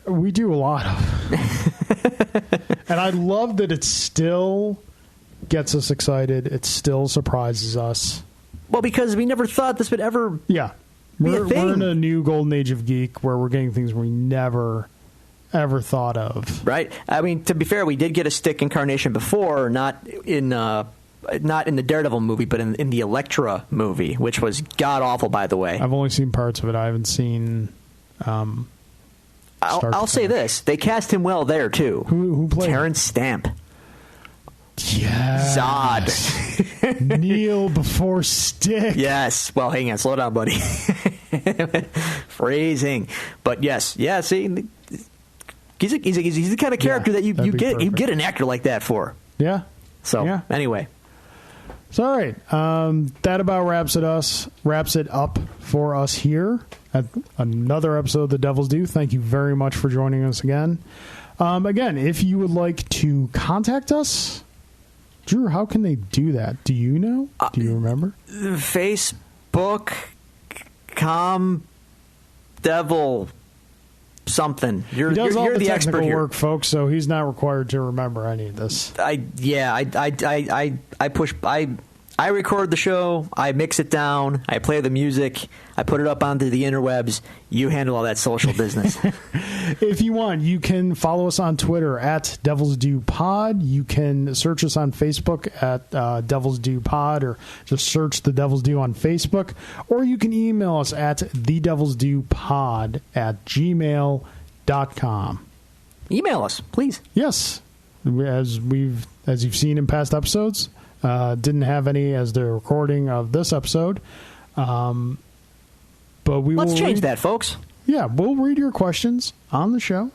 we do a lot of. And I love that it still gets us excited. It still surprises us. Well, because we never thought this would ever. Yeah. We're in a new golden age of geek where we're getting things we never, ever thought of. Right. I mean, to be fair, we did get a Stick incarnation before, not in the Daredevil movie, but in the Elektra movie, which was god-awful, by the way. I've only seen parts of it. I haven't seen... I'll say this. They cast him well there, too. Who played Terrence Stamp. Yeah. Zod. Kneel before Stick. Yes. Well, hang on. Slow down, buddy. Phrasing. But yes. Yeah, see, he's the kind of character that you get an actor like that for. Yeah. So, anyway. So, all right. That about wraps it up for us here at another episode of The Devil's Due. Thank you very much for joining us again. Again, if you would like to contact us, Drew, how can they do that? Do you know? Do you remember? Facebook, Devil something. You're the expert here. Work, folks. So he's not required to remember any of this. I record the show, I mix it down, I play the music, I put it up onto the interwebs. You handle all that social business. If you want, you can follow us on Twitter at Devil's Due Pod. You can search us on Facebook at Devil's Due Pod, or just search The Devil's Due on Facebook. Or you can email us at thedevilsduepod@gmail.com. Email us, please. Yes. As you've seen in past episodes, Didn't have any as the recording of this episode. But Let's change that, folks. Yeah, we'll read your questions on the show.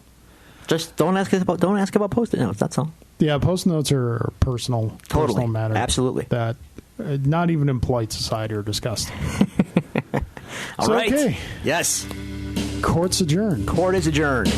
Just don't ask about Post-it notes. That's all. Yeah, Post-it notes are personal matter. Absolutely. That not even in polite society are discussed. All right. Okay. Yes. Court's adjourned. Court is adjourned.